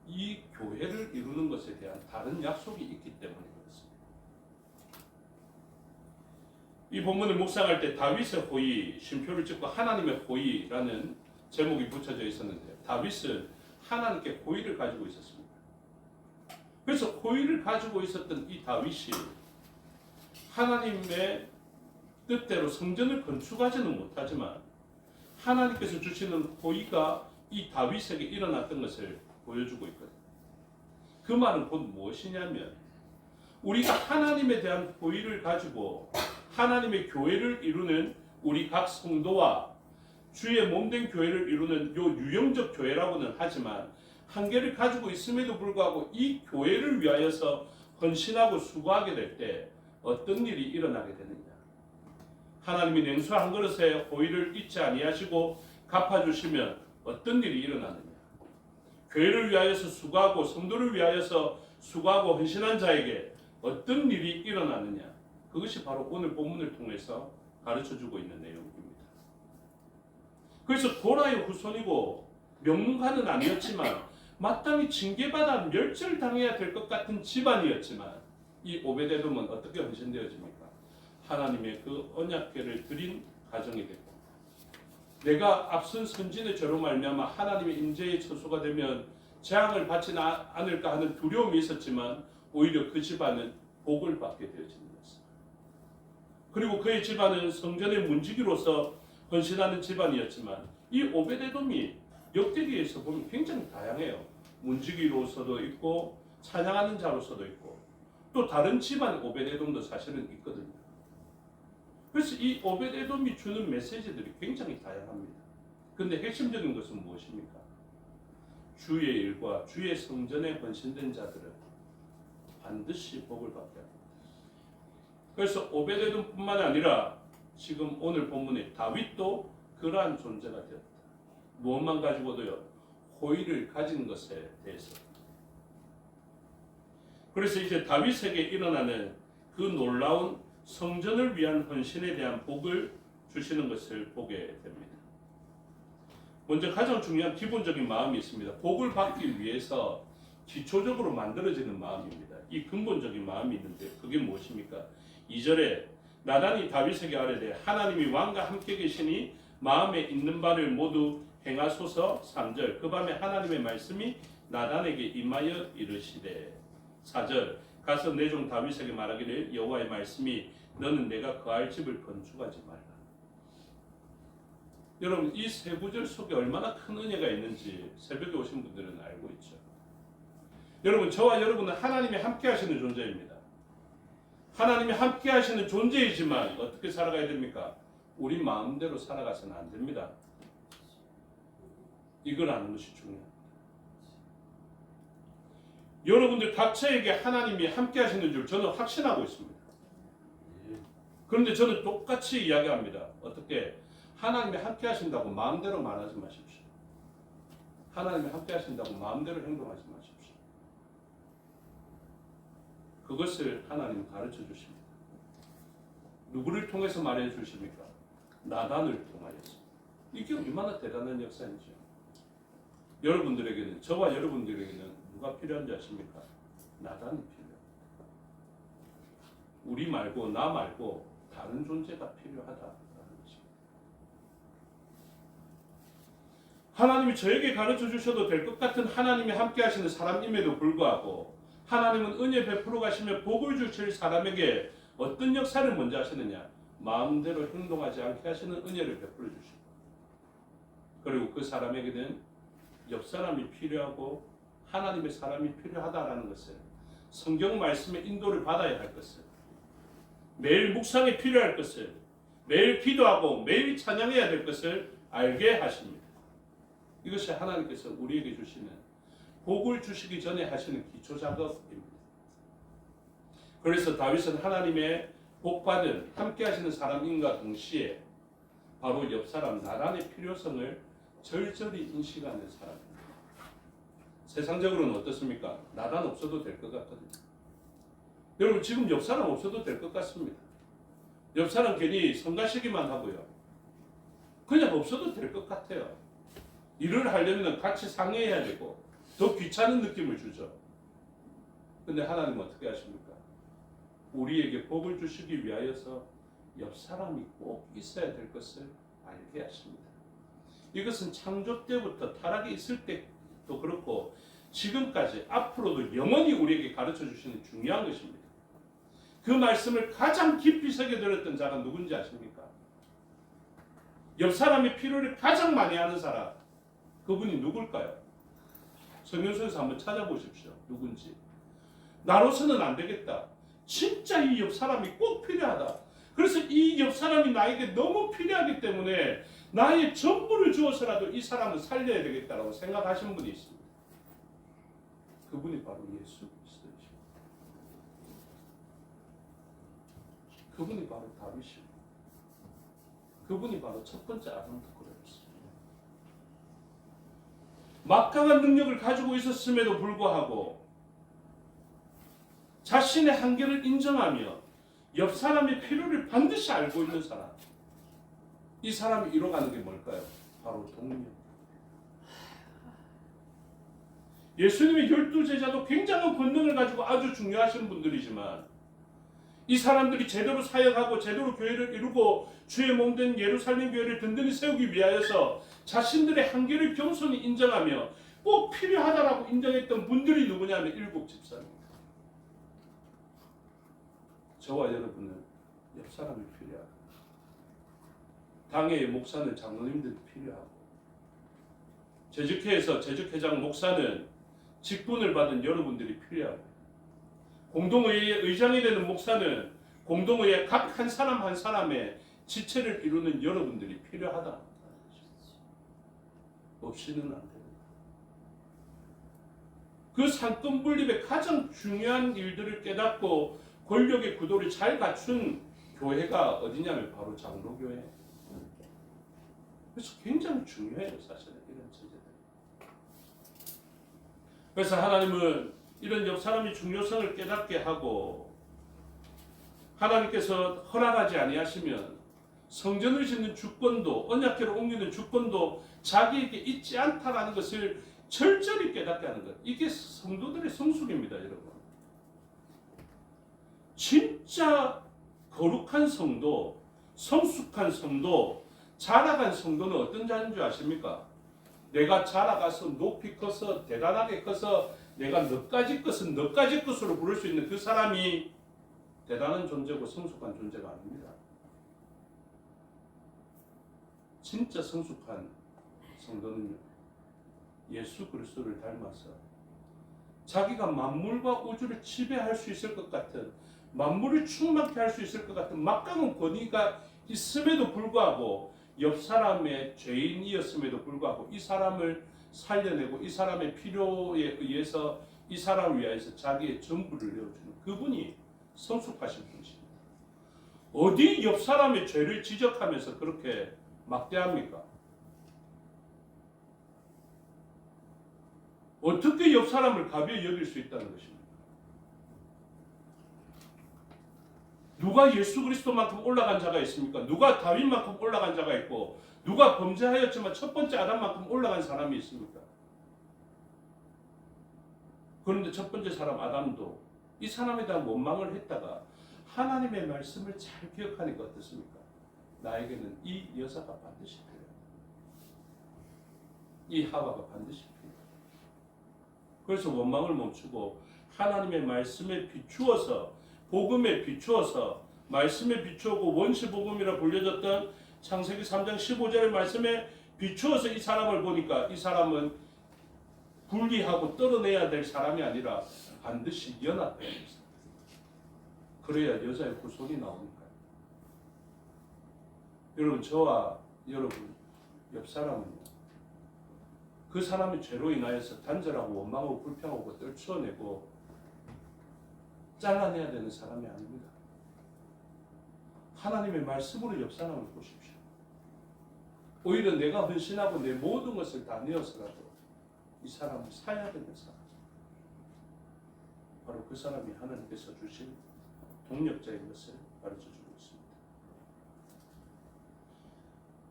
이 교회를 이루는 것에 대한 다른 약속이 있기 때문에 그렇습니다. 이 본문을 묵상할 때 다윗의 호의, 쉼표를 찍고 하나님의 호의라는 제목이 붙여져 있었는데 다윗은 하나님께 호의를 가지고 있었습니다. 그래서 호의를 가지고 있었던 이 다윗이 하나님의 뜻대로 성전을 건축하지는 못하지만 하나님께서 주시는 호의가 이 다윗에게 일어났던 것을 보여주고 있거든요. 그 말은 곧 무엇이냐면 우리가 하나님에 대한 호의를 가지고 하나님의 교회를 이루는 우리 각 성도와 주의 몸된 교회를 이루는 요 유형적 교회라고는 하지만 한계를 가지고 있음에도 불구하고 이 교회를 위하여서 헌신하고 수고하게 될 때 어떤 일이 일어나게 되느냐. 하나님이 냉수 한 그릇에 호의를 잊지 아니하시고 갚아주시면 어떤 일이 일어나느냐. 교회를 위하여서 수고하고 성도를 위하여서 수고하고 헌신한 자에게 어떤 일이 일어나느냐. 그것이 바로 오늘 본문을 통해서 가르쳐주고 있는 내용입니다. 그래서 도라의 후손이고 명문가는 아니었지만 마땅히 징계받아 멸절당해야 될 것 같은 집안이었지만 이 오베데돔은 어떻게 헌신되어집니까? 하나님의 그 언약궤를 드린 가정이 됐고 내가 앞선 선진의 죄로 말미암아 하나님의 임재의 처소가 되면 재앙을 받지는 않을까 하는 두려움이 있었지만 오히려 그 집안은 복을 받게 되어지는 것입니다. 그리고 그의 집안은 성전의 문지기로서 헌신하는 집안이었지만 이 오베데돔이 역대기에서 보면 굉장히 다양해요. 문지기로서도 있고 찬양하는 자로서도 있고 또 다른 집안 오베데돔도 사실은 있거든요. 그래서 이 오베데돔이 주는 메시지들이 굉장히 다양합니다. 근데 핵심적인 것은 무엇입니까? 주의 일과 주의 성전에 헌신된 자들은 반드시 복을 받게 합니다. 그래서 오베데돔뿐만 아니라 지금 오늘 본문에 다윗도 그러한 존재가 되었다. 무엇만 가지고도요. 호의를 가진 것에 대해서. 그래서 이제 다윗에게 일어나는 그 놀라운 성전을 위한 헌신에 대한 복을 주시는 것을 보게 됩니다. 먼저 가장 중요한 기본적인 마음이 있습니다. 복을 받기 위해서 기초적으로 만들어지는 마음입니다. 이 근본적인 마음이 있는데 그게 무엇입니까? 2절에 나단이 다윗에게 아뢰되 하나님이 왕과 함께 계시니 마음에 있는 바를 모두 행하소서. 3절 그 밤에 하나님의 말씀이 나단에게 임하여 이르시되 4절 가서 내 종 다윗에게 말하기를 여호와의 말씀이 너는 내가 거할 집을 건축하지 말라. 여러분 이 세 구절 속에 얼마나 큰 은혜가 있는지 새벽에 오신 분들은 알고 있죠. 여러분 저와 여러분은 하나님이 함께 하시는 존재입니다. 하나님이 함께 하시는 존재이지만 어떻게 살아가야 됩니까? 우리 마음대로 살아가서는 안 됩니다. 이걸 아는 것이 중요합니다. 여러분들 각자에게 하나님이 함께 하시는 줄 저는 확신하고 있습니다. 그런데 저는 똑같이 이야기합니다. 어떻게? 하나님이 함께 하신다고 마음대로 말하지 마십시오. 하나님이 함께 하신다고 마음대로 행동하지 마십시오. 그것을 하나님은 가르쳐 주십니다. 누구를 통해서 말해 주십니까? 나단을 통하여서. 이게 얼마나 대단한 역사인지요. 여러분들에게는 저와 여러분들에게는 누가 필요한지 아십니까? 나단이 필요합니다. 우리 말고 나 말고 다른 존재가 필요하다라는 것입니다. 하나님이 저에게 가르쳐 주셔도 될 것 같은 하나님이 함께 하시는 사람임에도 불구하고 하나님은 은혜 베풀어 가시며 복을 주실 사람에게 어떤 역사를 먼저 하시느냐? 마음대로 행동하지 않게 하시는 은혜를 베풀어 주시고 그리고 그 사람에게는 옆 사람이 필요하고 하나님의 사람이 필요하다라는 것을 성경 말씀의 인도를 받아야 할 것을 매일 묵상에 필요할 것을 매일 기도하고 매일 찬양해야 될 것을 알게 하십니다. 이것이 하나님께서 우리에게 주시는 복을 주시기 전에 하시는 기초 작업입니다. 그래서 다윗은 하나님의 복받은 함께 하시는 사람인과 동시에 바로 옆 사람 나단의 필요성을 절절히 인식하는 사람입니다. 세상적으로는 어떻습니까? 나단 없어도 될 것 같거든요. 여러분 지금 옆 사람 없어도 될 것 같습니다. 옆 사람 괜히 성가시기만 하고요. 그냥 없어도 될 것 같아요. 일을 하려면 같이 상의해야 되고 더 귀찮은 느낌을 주죠. 근데 하나님은 어떻게 하십니까? 우리에게 복을 주시기 위하여서 옆 사람이 꼭 있어야 될 것을 알게 하십니다. 이것은 창조 때부터 타락이 있을 때도 그렇고 지금까지 앞으로도 영원히 우리에게 가르쳐 주시는 중요한 것입니다. 그 말씀을 가장 깊이 새겨들었던 자가 누군지 아십니까? 옆 사람의 필요를 가장 많이 하는 사람, 그분이 누굴까요? 성경 속에서 한번 찾아보십시오. 누군지. 나로서는 안 되겠다. 진짜 이 옆 사람이 꼭 필요하다. 그래서 이 옆 사람이 나에게 너무 필요하기 때문에 나의 전부를 주어서라도 이 사람을 살려야 되겠다라고 생각하시는 분이 있습니다. 그분이 바로 예수 그리스도이십니다. 그분이 바로 다윗이고 그분이 바로 첫 번째 아담 덕후였습니다. 막강한 능력을 가지고 있었음에도 불구하고 자신의 한계를 인정하며 옆 사람의 필요를 반드시 알고 있는 사람, 이 사람이 이뤄가는 게 뭘까요? 바로 동력. 예수님의 12제자도 굉장한 권능을 가지고 아주 중요하신 분들이지만 이 사람들이 제대로 사역하고 제대로 교회를 이루고 주의 몸된 예루살렘 교회를 든든히 세우기 위하여서 자신들의 한계를 겸손히 인정하며 꼭 필요하다라고 인정했던 분들이 누구냐면 7 집사입니다. 저와 여러분은 옆 사람이 필요하고 당회의 목사는 장로님들이 필요하고 재직회에서 재직회장 목사는 직분을 받은 여러분들이 필요하고 공동의회의 의장이 되는 목사는 공동의회 각 한 사람 한 사람의 지체를 이루는 여러분들이 필요하다. 없이는 안 됩니다. 그 상권 분립의 가장 중요한 일들을 깨닫고 권력의 구도를 잘 갖춘 교회가 어디냐면 바로 장로교회. 그래서 굉장히 중요해요, 사실은 이런 체제들. 그래서 하나님은 이런 옆 사람의 중요성을 깨닫게 하고 하나님께서 허락하지 아니하시면 성전을 짓는 주권도 언약궤를 옮기는 주권도 자기에게 있지 않다라는 것을 철저히 깨닫게 하는 것. 이게 성도들의 성숙입니다, 여러분. 진짜 거룩한 성도, 성숙한 성도, 자라간 성도는 어떤 자인 줄 아십니까? 내가 자라가서 높이 커서 대단하게 커서 내가 너까지 것은 너까지 것으로 부를 수 있는 그 사람이 대단한 존재고 성숙한 존재가 아닙니다. 진짜 성숙한 성도는요, 예수 그리스도를 닮아서 자기가 만물과 우주를 지배할 수 있을 것 같은, 만물을 충만케 할 수 있을 것 같은 막강한 권위가 있음에도 불구하고 옆 사람의 죄인이었음에도 불구하고 이 사람을 살려내고 이 사람의 필요에 의해서 이 사람을 위하여서 자기의 전부를 내어주는 그분이 성숙하신 분이십니다. 어디 옆 사람의 죄를 지적하면서 그렇게 막대합니까? 어떻게 옆 사람을 가벼이 여길 수 있다는 것입니까? 누가 예수 그리스도만큼 올라간 자가 있습니까? 누가 다윗만큼 올라간 자가 있고 누가 범죄하였지만 첫 번째 아담만큼 올라간 사람이 있습니까? 그런데 첫 번째 사람 아담도 이 사람에 대한 원망을 했다가 하나님의 말씀을 잘 기억하니까 어떻습니까? 나에게는 이 여자가 반드시 필요해. 이 하와가 반드시 필요해. 그래서 원망을 멈추고 하나님의 말씀에 비추어서, 복음에 비추어서, 말씀에 비추고 원시복음이라 불려졌던 창세기 3장 15절의 말씀에 비추어서 이 사람을 보니까 이 사람은 분리하고 떨어내야 될 사람이 아니라 반드시 연합해야 됩니다. 그래야 여자의 후손이 나오니까요. 여러분, 저와 여러분 옆 사람은요, 그 사람의 죄로 인하여서 단절하고 원망하고 불평하고 떨쳐내고 잘라내야 되는 사람이 아닙니다. 하나님의 말씀으로 옆 사람을 보십시오. 오히려 내가 헌신하고 내 모든 것을 다 내어서라도 이 사람을 사야 되는 사람. 바로 그 사람이 하나님께서 주신 동력자인 것을 가르쳐주고 있습니다.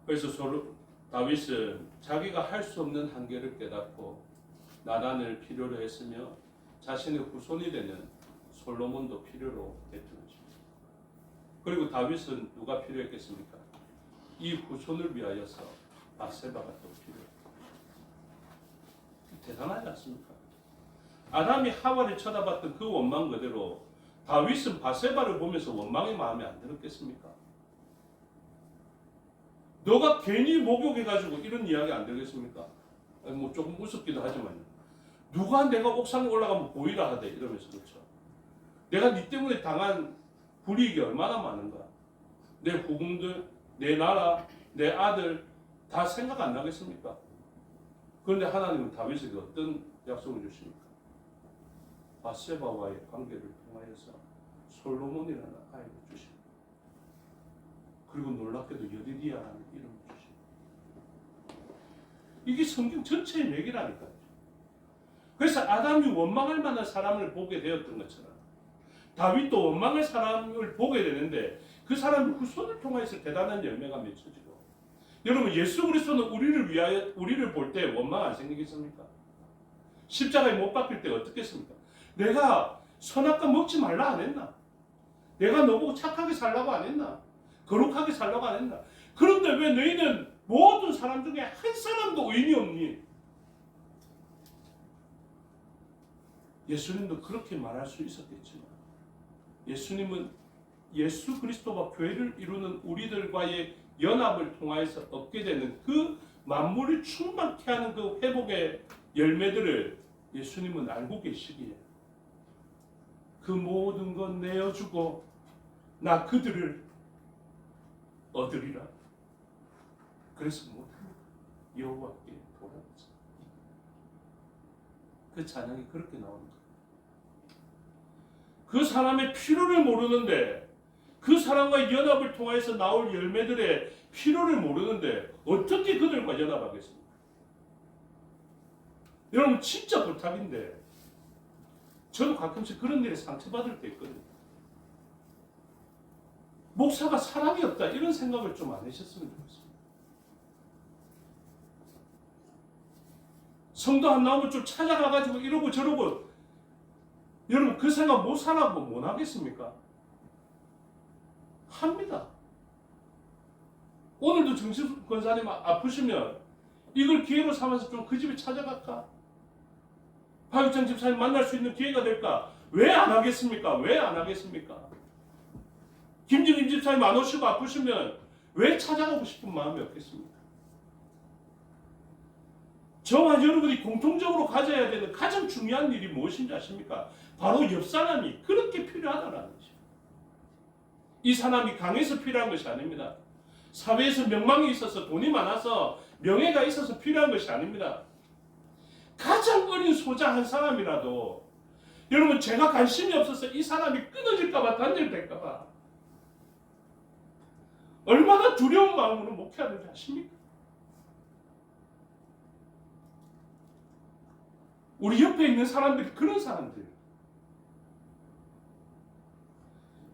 그래서 다윗은 자기가 할 수 없는 한계를 깨닫고 나단을 필요로 했으며 자신의 후손이 되는 솔로몬도 필요로 했던 것입니다. 그리고 다윗은 누가 필요했겠습니까? 이 후손을 위하여서 바세바가 또 필요했다. 대단하지 않습니까? 아담이 하와를 쳐다봤던 그 원망 그대로 다윗은 바세바를 보면서 원망의 마음이 안 들었겠습니까? 너가 괜히 목욕해가지고 이런 이야기 안 들겠습니까? 뭐 조금 우습기도 하지만 누가 내가 옥상에 올라가면 보이라 하대 이러면서 그렇죠. 내가 네 때문에 당한 불이익이 얼마나 많은가. 내 후궁들, 내 나라, 내 아들 다 생각 안 나겠습니까? 그런데 하나님은 다윗에게 어떤 약속을 주십니까? 바세바와의 관계를 통하여서 솔로몬이라는 아이를 주십니다. 그리고 놀랍게도 여디디아라는 이름을 주십니다. 이게 성경 전체의 맥이라니까요. 그래서 아담이 원망할 만한 사람을 보게 되었던 것처럼 다윗도 원망할 사람을 보게 되는데 그 사람의 후손을 통해서 대단한 열매가 맺혀지고, 여러분 예수 그리스도는 우리를 볼 때 원망 안 생기겠습니까? 십자가에 못 박힐 때 어떻겠습니까? 내가 선악과 먹지 말라 안 했나? 내가 너보고 착하게 살라고 안 했나? 거룩하게 살라고 안 했나? 그런데 왜 너희는 모든 사람 중에 한 사람도 의인이 없니? 예수님도 그렇게 말할 수 있었겠지만 예수님은 예수 그리스도와 교회를 이루는 우리들과의 연합을 통하여서 얻게 되는 그 만물을 충만케 하는 그 회복의 열매들을 예수님은 알고 계시기에 그 모든 것 내어주고 나 그들을 얻으리라. 그래서 못합니다. 여호와께 돌아가자. 그 찬양이 그렇게 나옵니다. 그 사람의 필요를 모르는데, 그 사람과의 연합을 통해서 나올 열매들의 필요를 모르는데 어떻게 그들과 연합하겠습니까? 여러분 진짜 부탁인데 저도 가끔씩 그런 일에 상처받을 때 있거든요. 목사가 사랑이 없다 이런 생각을 좀 안 하셨으면 좋겠습니다. 성도 안 나오면 좀 찾아가가지고 이러고 저러고, 여러분 그 생각 못 살아보 못 하겠습니까? 합니다. 오늘도 정신 권사님 아프시면 이걸 기회로 삼아서 좀 그 집에 찾아갈까? 박유창 집사님 만날 수 있는 기회가 될까? 왜 안 하겠습니까? 왜 안 하겠습니까? 김정임 집사님 안 오시고 아프시면 왜 찾아가고 싶은 마음이 없겠습니까? 저와 여러분이 공통적으로 가져야 되는 가장 중요한 일이 무엇인지 아십니까? 바로 옆 사람이 그렇게 필요하다는 것이죠. 이 사람이 강해서 필요한 것이 아닙니다. 사회에서 명망이 있어서 돈이 많아서 명예가 있어서 필요한 것이 아닙니다. 가장 어린 소자 한 사람이라도 여러분 제가 관심이 없어서 이 사람이 끊어질까봐 단절될까봐 얼마나 두려운 마음으로 목회하는지 아십니까? 우리 옆에 있는 사람들이 그런 사람들,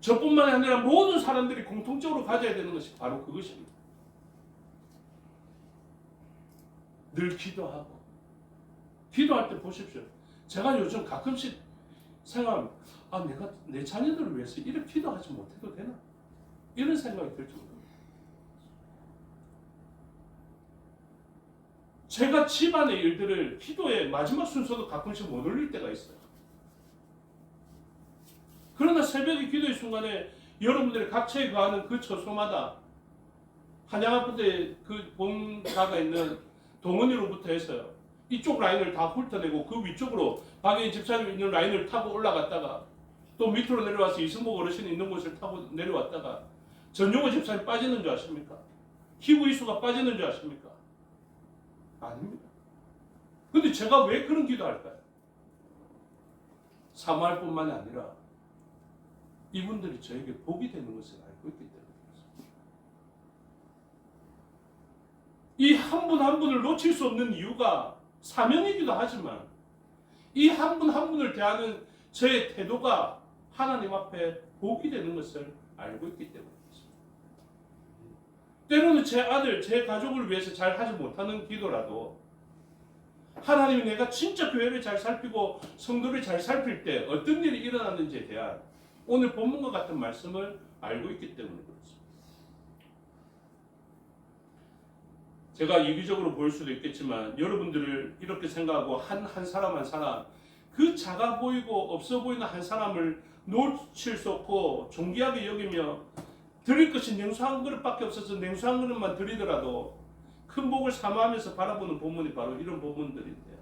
저뿐만이 아니라 모든 사람들이 공통적으로 가져야 되는 것이 바로 그것입니다. 늘 기도하고, 기도할 때 보십시오. 제가 요즘 가끔씩 생각합니다. 내가 내 자녀들을 위해서 이렇게 기도하지 못해도 되나? 이런 생각이 들 정도입니다. 제가 집안의 일들을 기도의 마지막 순서도 가끔씩 못 올릴 때가 있어요. 그러나 새벽의 기도의 순간에 여러분들이 각처에 거하는 그 처소마다 한양아파트에 그 본가가 있는 동원이로부터 해서요. 이쪽 라인을 다 훑어내고 그 위쪽으로 박예인 집사님 있는 라인을 타고 올라갔다가 또 밑으로 내려와서 이승복 어르신이 있는 곳을 타고 내려왔다가 전용호 집사님 빠지는 줄 아십니까? 희구 이수가 빠지는 줄 아십니까? 아닙니다. 근데 제가 왜 그런 기도할까요? 사모할 뿐만이 아니라 이분들이 저에게 복이 되는 것을 알고 있기 때문입니다. 이 한 분 한 분을 놓칠 수 없는 이유가 사명이기도 하지만 이 한 분 한 분을 대하는 저의 태도가 하나님 앞에 복이 되는 것을 알고 있기 때문입니다. 때로는 제 아들, 제 가족을 위해서 잘 하지 못하는 기도라도 하나님이 내가 진짜 교회를 잘 살피고 성도를 잘 살필 때 어떤 일이 일어났는지에 대한 오늘 본문과 같은 말씀을 알고 있기 때문에 그렇습니다. 제가 이기적으로 보일 수도 있겠지만 여러분들을 이렇게 생각하고 한 사람 한 사람 그 작아 보이고 없어 보이는 한 사람을 놓칠 수 없고 존귀하게 여기며 드릴 것이 냉수한 그릇밖에 없어서 냉수한 그릇만 드리더라도 큰 복을 사모하면서 바라보는 본문이 바로 이런 본문들인데요.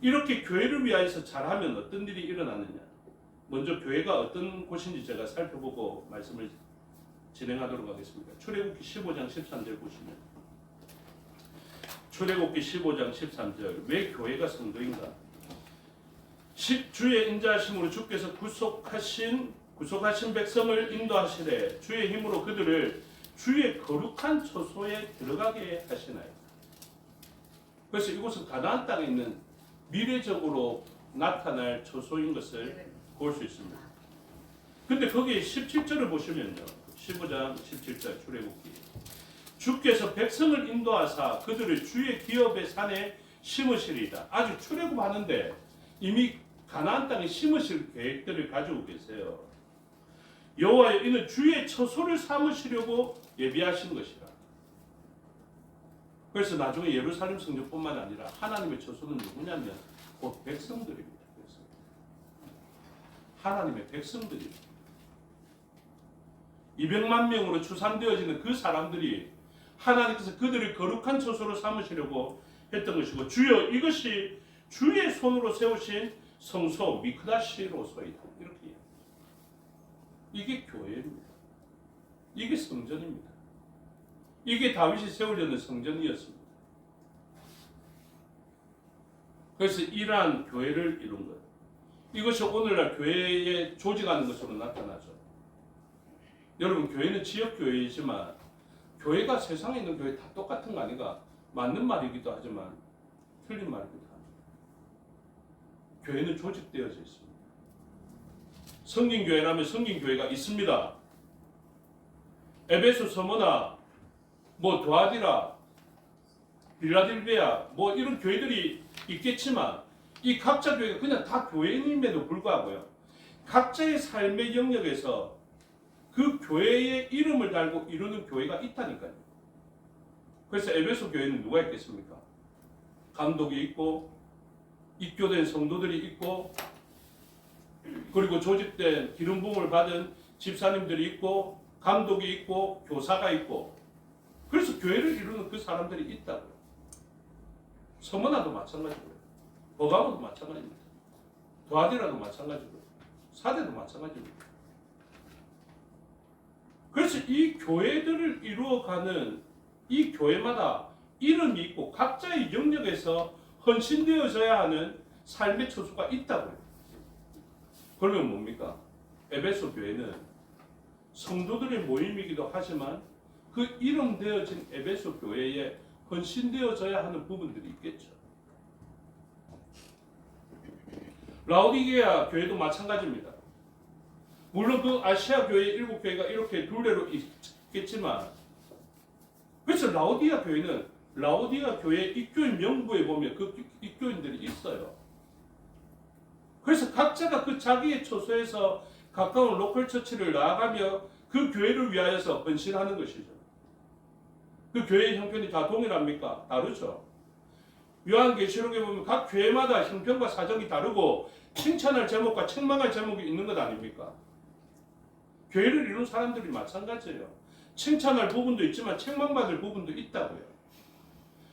이렇게 교회를 위하여서 잘하면 어떤 일이 일어나느냐. 먼저 교회가 어떤 곳인지 제가 살펴보고 말씀을 진행하도록 하겠습니다. 출애굽기 15장 13절 보시면 출애굽기 15장 13절 왜 교회가 성도인가? 주의 인자하심으로 주께서 구속하신 백성을 인도하시되 주의 힘으로 그들을 주의 거룩한 처소에 들어가게 하시나이다. 그래서 이곳은 가나안 땅에 있는 미래적으로 나타날 처소인 것을 볼 수 있습니다. 근데 거기 17절을 보시면요. 15장 17절 출애굽기 주께서 백성을 인도하사 그들을 주의 기업의 산에 심으시리이다. 아직 출애굽하는데 이미 가나안 땅에 심으실 계획들을 가지고 계세요. 여호와여 이는 주의 처소를 삼으시려고 예비하신 것이라. 그래서 나중에 예루살렘 성전뿐만 아니라 하나님의 처소는 누구냐면 곧 백성들입니다. 하나님의 백성들입니다. 200만 명으로 추산되어지는 그 사람들이 하나님께서 그들을 거룩한 처소로 삼으시려고 했던 것이고 주여 이것이 주의 손으로 세우신 성소 미크다시로소이다. 이렇게 이게 교회입니다. 이게 성전입니다. 이게 다윗이 세우려는 성전이었습니다. 그래서 이러한 교회를 이룬 것. 이것이 오늘날 교회에 조직하는 것으로 나타나죠. 여러분 교회는 지역교회이지만 교회가 세상에 있는 교회 다 똑같은 거 아닌가? 맞는 말이기도 하지만 틀린 말이기도 합니다. 교회는 조직되어져 있습니다. 성gin교회라면 성gin교회가 있습니다. 에베소, 서머나, 도아디라, 빌라델비아 이런 교회들이 있겠지만 이 각자 교회가 그냥 다 교회임에도 불구하고요. 각자의 삶의 영역에서 그 교회의 이름을 달고 이루는 교회가 있다니까요. 그래서 에베소 교회는 누가 있겠습니까? 감독이 있고 입교된 성도들이 있고 그리고 조직된 기름 부음을 받은 집사님들이 있고 감독이 있고 교사가 있고 그래서 교회를 이루는 그 사람들이 있다고요. 서머나도 마찬가지고요. 버가모도 마찬가지입니다. 도아디라도 마찬가지고요. 사대도 마찬가지입니다. 그래서 이 교회들을 이루어가는 이 교회마다 이름이 있고 각자의 영역에서 헌신되어져야 하는 삶의 처소가 있다고요. 그러면 뭡니까? 에베소 교회는 성도들의 모임이기도 하지만 그 이름 되어진 에베소 교회에 헌신되어져야 하는 부분들이 있겠죠. 라오디게아 교회도 마찬가지입니다. 물론 그 아시아 교회 7교회가 이렇게 둘레로 있겠지만 그래서 라오디게아 교회는 라오디게아 교회 입교인 명부에 보면 그 입교인들이 있어요. 그래서 각자가 그 자기의 처소에서 가까운 로컬 처치를 나아가며 그 교회를 위하여서 헌신하는 것이죠. 그 교회의 형편이 다 동일합니까? 다르죠. 요한계시록에 보면 각 교회마다 형편과 사정이 다르고 칭찬할 제목과 책망할 제목이 있는 것 아닙니까? 교회를 이룬 사람들이 마찬가지예요. 칭찬할 부분도 있지만 책망받을 부분도 있다고요.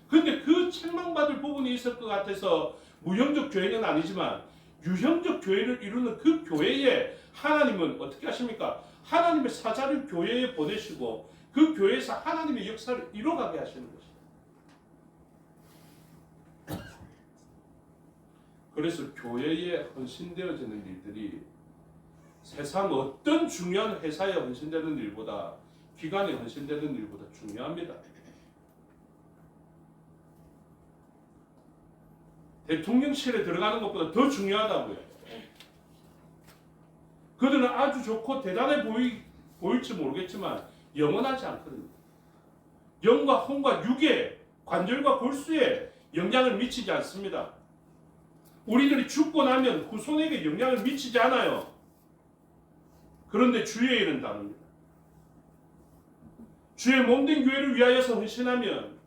그런데 그 책망받을 부분이 있을 것 같아서 무형적 교회는 아니지만 유형적 교회를 이루는 그 교회에 하나님은 어떻게 하십니까? 하나님의 사자를 교회에 보내시고 그 교회에서 하나님의 역사를 이뤄가게 하시는 것입니다. 그래서 교회에 헌신되어지는 일들이 세상 어떤 중요한 회사에 헌신되는 일보다 기관에 헌신되는 일보다 중요합니다. 대통령실에 들어가는 것보다 더 중요하다고요. 그들은 아주 좋고 대단해 보일지 모르겠지만 영원하지 않거든요. 영과 혼과 육에, 관절과 골수에 영향을 미치지 않습니다. 우리들이 죽고 나면 후손에게 영향을 미치지 않아요. 그런데 주의 일은 다릅니다. 주의 몸된 교회를 위하여서 헌신하면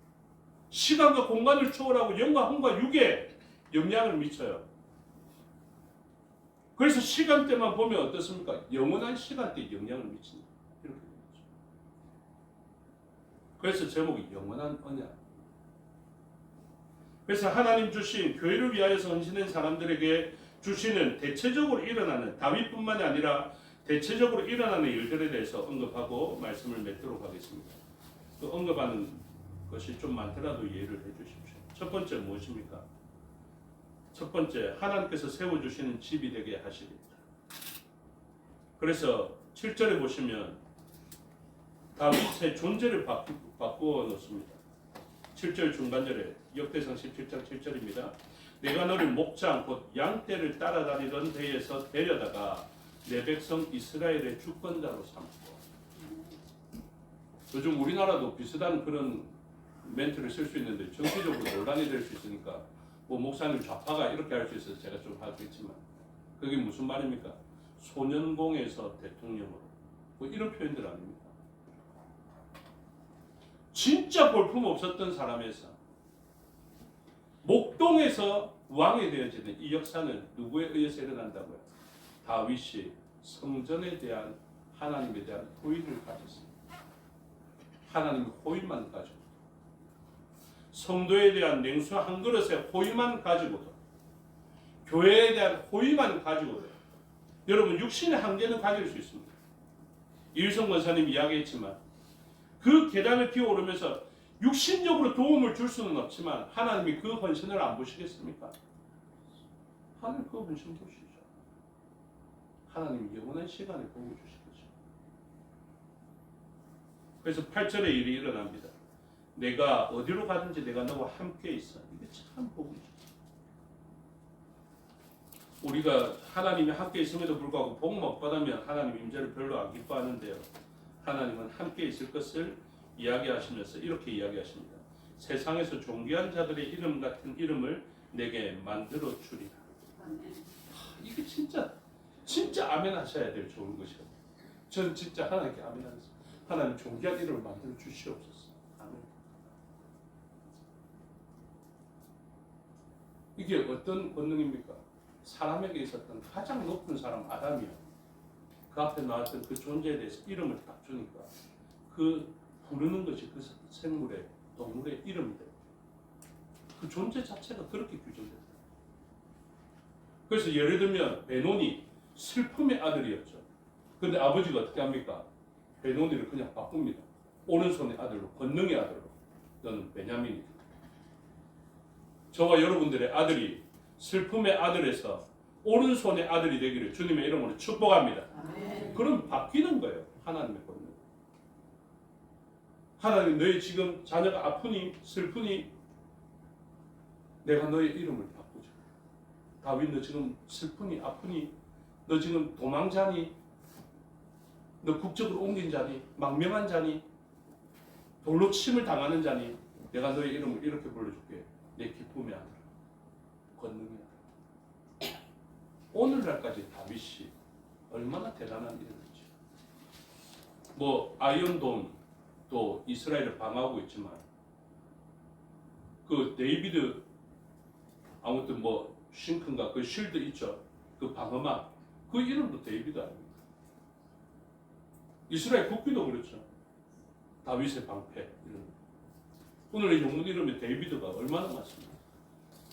시간과 공간을 초월하고 영과 혼과 육에 영향을 미쳐요. 그래서 시간대만 보면 어떻습니까? 영원한 시간대에 영향을 미친다. 이렇게 되죠. 그래서 제목이 영원한 언약. 그래서 하나님 주신 교회를 위하여서 헌신된 사람들에게 주시는 대체적으로 일어나는, 다윗뿐만이 아니라 대체적으로 일어나는 일들에 대해서 언급하고 말씀을 맺도록 하겠습니다. 그 언급하는 것이 좀 많더라도 이해를 해주십시오. 첫 번째 무엇입니까? 첫 번째, 하나님께서 세워주시는 집이 되게 하시리이다. 그래서 7절에 보시면 다윗의 존재를 바꾸어 놓습니다. 7절 중반절에 역대상 17장 7절입니다. 내가 너를 목장 곧 양떼를 따라다니던 데에서 데려다가 내 백성 이스라엘의 주권자로 삼고. 요즘 우리나라도 비슷한 그런 멘트를 쓸 수 있는데 정치적으로 논란이 될 수 있으니까 뭐 목사님 좌파가 이렇게 할 수 있어서 제가 좀 하겠지만 그게 무슨 말입니까? 소년공에서 대통령으로 뭐 이런 표현들 아닙니까? 진짜 볼품 없었던 사람에서 목동에서 왕이 되어지는 이 역사는 누구에 의해서 일어난다고요? 다윗이 성전에 대한 하나님에 대한 호의를 가졌습니다. 하나님의 호의만 가지고 성도에 대한 냉수 한 그릇의 호의만 가지고도 교회에 대한 호의만 가지고도 여러분 육신의 한계는 가질 수 있습니다. 이일성 권사님 이야기했지만 그 계단을 기어오르면서 육신적으로 도움을 줄 수는 없지만 하나님이 그 헌신을 안 보시겠습니까? 하나님 그 헌신 보시죠. 하나님이 영원한 시간을 보고 주실 거죠. 그래서 8절에 일이 일어납니다. 내가 어디로 가든지 내가 너와 함께 있어. 이게 참 복이죠. 우리가 하나님이 함께 있음에도 불구하고 복 못 받으면 하나님 임재를 별로 안 기뻐하는데요. 하나님은 함께 있을 것을 이야기하시면서 이렇게 이야기하십니다. 세상에서 존귀한 자들의 이름 같은 이름을 내게 만들어 주리라. 이게 진짜 아멘 하셔야 될 좋은 것이요. 저는 진짜 하나님께 아멘 하겠습니다. 하나님 존귀한 이름을 만들어 주시옵소서. 아멘. 이게 어떤 권능입니까? 사람에게 있었던 가장 높은 사람 아담이요. 그 앞에 나왔던 그 존재에 대해서 이름을 딱 주니까 그 부르는 것이 그 생물의 동물의 이름이 돼요. 그 존재 자체가 그렇게 규정됐다. 그래서 예를 들면 베노니 슬픔의 아들이었죠. 그런데 아버지가 어떻게 합니까? 베노니를 그냥 바꿉니다. 오른손의 아들로, 권능의 아들로. 너는 베냐민이다. 저와 여러분들의 아들이 슬픔의 아들에서 오른손의 아들이 되기를 주님의 이름으로 축복합니다. 아멘. 그럼 바뀌는 거예요. 하나님의 권능. 하나님 너희 지금 자녀가 아프니 슬프니 내가 너의 이름을 바꾸자. 다윗 너 지금 슬프니 아프니 너 지금 도망자니 너 국적으로 옮긴 자니 망명한 자니 돌로 침을 당하는 자니 내가 너의 이름을 이렇게 불러줄게. 내 기쁨의 아들 권능의 아들. 오늘날까지 다윗이 얼마나 대단한 이름인지. 뭐 아이언돔 또 이스라엘을 방어하고 있지만 그 데이비드 아무튼 뭐 싱크인가 그 실드 있죠. 그 방어막 그 이름도 데이비드 아닙니까? 이스라엘 국기도 그렇죠. 다윗의 방패 이름. 오늘의 영문 이름의 데이비드가 얼마나 많습니까?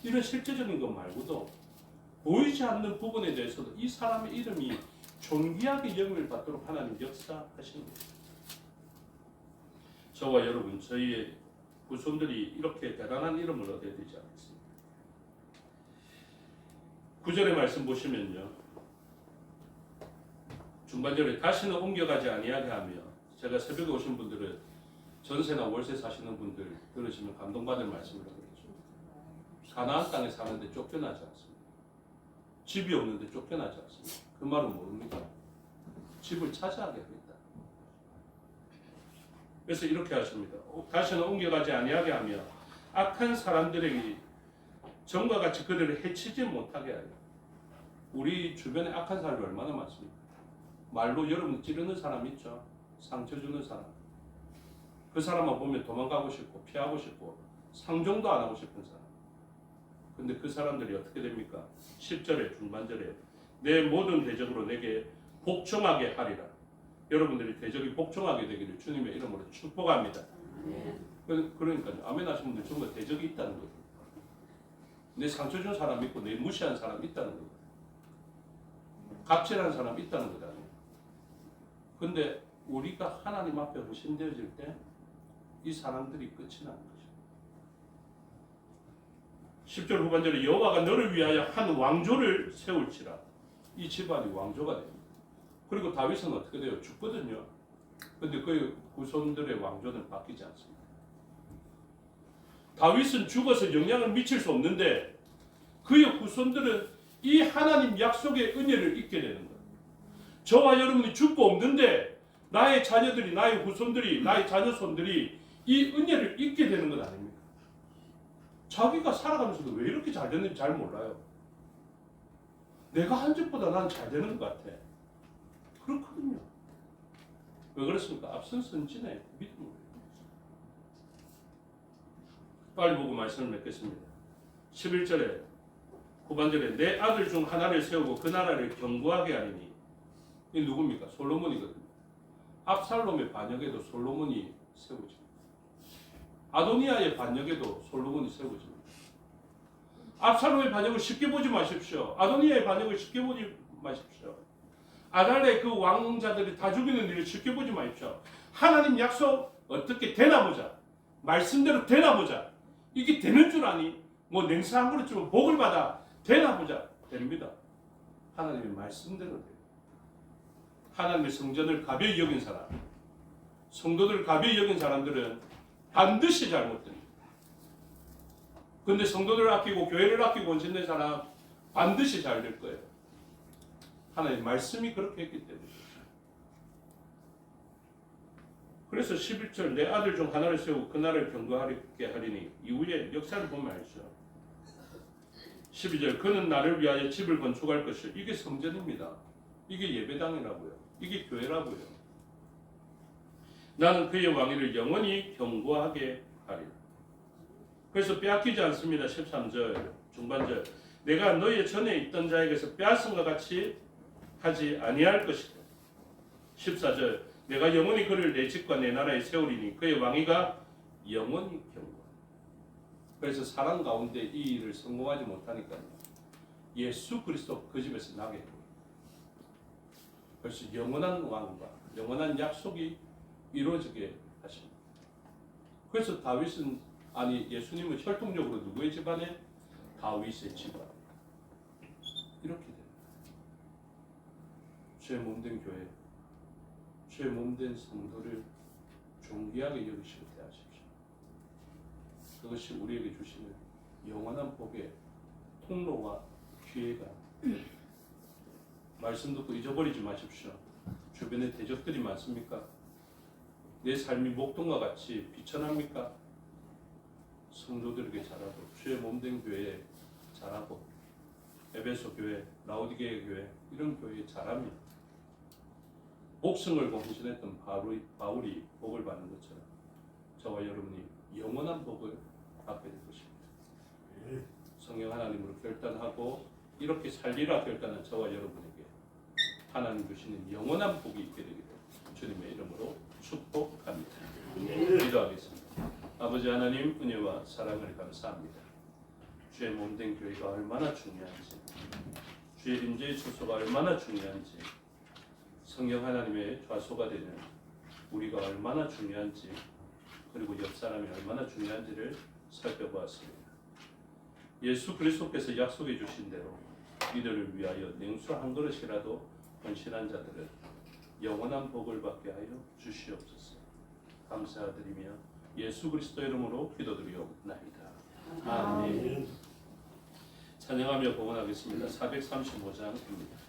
이런 실제적인 것 말고도 보이지 않는 부분에 대해서도 이 사람의 이름이 존귀하게 영을 받도록 하나님 역사하시는 것입니다. 저와 여러분, 저희의 후손들이 이렇게 대단한 이름을 얻어야 되지 않겠습니까? 9절의 말씀 보시면요. 중반절에 다시는 옮겨가지 아니하게 하며, 제가 새벽에 오신 분들은 전세나 월세 사시는 분들 들으시면 감동받을 말씀을 하겠죠. 가나안 땅에 사는데 쫓겨나지 않습니다. 집이 없는데 쫓겨나지 않습니다. 그 말은 모릅니까? 집을 차지하게 하겠다. 그래서 이렇게 하십니다. 다시는 옮겨가지 아니하게 하며 악한 사람들에게 전과 같이 그들을 해치지 못하게 하여. 우리 주변에 악한 사람이 얼마나 많습니까? 말로 여러분 찌르는 사람 있죠. 상처 주는 사람. 그 사람만 보면 도망가고 싶고 피하고 싶고 상종도 안 하고 싶은 사람. 근데 그 사람들이 어떻게 됩니까? 10절에 중반절에 내 모든 대적으로 내게 복종하게 하리라. 여러분들이 대적이 복종하게 되기를 주님의 이름으로 축복합니다. 그러니까요. 아멘 하시는 분들 전부 대적이 있다는 거예요. 내 상처 준 사람 있고 내 무시한 사람 있다는 거예요. 갑질하는 사람 있다는 거다. 근데 우리가 하나님 앞에 헌신되어질 때 이 사람들이 끝이 나는 거죠. 10절 후반절에 여호와가 너를 위하여 한 왕조를 세울지라. 이 집안이 왕조가 됩니다. 그리고 다윗은 어떻게 돼요? 죽거든요. 근데 그의 후손들의 왕조는 바뀌지 않습니다. 다윗은 죽어서 영향을 미칠 수 없는데 그의 후손들은 이 하나님 약속의 은혜를 잊게 되는 거예요. 저와 여러분이 죽고 없는데 나의 자녀들이, 나의 후손들이, 나의 자녀손들이 이 은혜를 잊게 되는 것 아닙니까? 자기가 살아가면서도 왜 이렇게 잘 됐는지 잘 몰라요. 내가 한 집보다 난 잘 되는 것 같아. 그렇거든요. 왜 그렇습니까? 앞선 선진의 믿음으로. 빨리 보고 말씀을 맺겠습니다. 11절에 후반절에 내 아들 중 하나를 세우고 그 나라를 견고하게 하리니. 이 누굽니까? 솔로몬이거든요. 압살롬의 반역에도 솔로몬이 세우죠. 아도니아의 반역에도 솔로몬이 세워집니다. 압살롬의 반역을 쉽게 보지 마십시오. 아도니아의 반역을 쉽게 보지 마십시오. 아달의 그 왕자들이 다 죽이는 일을 쉽게 보지 마십시오. 하나님 약속 어떻게 되나 보자. 말씀대로 되나 보자. 이게 되는 줄 아니? 뭐 냉수 한 그릇 주면 복을 받아. 되나 보자. 됩니다. 하나님의 말씀대로 돼요. 하나님의 성전을 가벼이 여긴 사람, 성도들을 가벼이 여긴 사람들은 반드시 잘못됩니다. 근데 성도들을 아끼고 교회를 아끼고 헌신된 사람 반드시 잘 될 거예요. 하나님 말씀이 그렇게 했기 때문에. 그래서 11절 내 아들 중 하나를 세우고 그 나라를 견고하게 하리니 이후에 역사를 보면 알죠. 12절 그는 나를 위하여 집을 건축할 것이요. 이게 성전입니다. 이게 예배당이라고요. 이게 교회라고요. 나는 그의 왕위를 영원히 견고하게 하리라. 그래서 빼앗기지 않습니다. 13절 중반절 내가 너희 전에 있던 자에게서 빼앗은 것 같이 하지 아니할 것이다. 14절 내가 영원히 그를 내 집과 내 나라에 세우리니 그의 왕위가 영원히 견고하다. 그래서 사랑 가운데 이 일을 성공하지 못하니까요. 예수 그리스도 그 집에서 나게 됩니다. 그래서 영원한 왕과 영원한 약속이 이루어지게 하십니다. 그래서 다윗은 예수님은 혈통적으로 누구의 집안에? 다윗의 집안. 이렇게 됩니다. 주의 몸된 교회, 주의 몸된 성도를 존귀하게 여기시고 대하십시오. 그것이 우리에게 주시는 영원한 복의 통로와 기회가. 말씀 듣고 잊어버리지 마십시오. 주변에 대적들이 많습니까? 내 삶이 목동과 같이 비천합니까? 성도들에게 잘하고 주의 몸된 교회에 잘하고 에베소 교회, 라오디게의 교회 이런 교회에 잘합니다. 목숨 걸고 헌신했던 바울이 복을 받는 것처럼 저와 여러분이 영원한 복을 받게 될 것입니다. 성령 하나님으로 결단하고 이렇게 살리라 결단한 저와 여러분에게 하나님 주시는 영원한 복이 있게 되기를 주님의 이름으로 축복합니다. 기도하겠습니다. 아버지 하나님 은혜와 사랑을 감사합니다. 주의 몸된 교회가 얼마나 중요한지, 주의 임재의 초소가 얼마나 중요한지, 성령 하나님의 좌소가 되는 우리가 얼마나 중요한지, 그리고 옆 사람이 얼마나 중요한지를 살펴보았습니다. 예수 그리스도께서 약속해 주신 대로 이들을 위하여 냉수 한 그릇이라도 헌신한 자들은 영원한 복을 받게 하여 주시옵소서. 감사드리며 예수 그리스도 이름으로 기도드리옵나이다. 아멘. 찬양하며 봉헌하겠습니다. 435장입니다.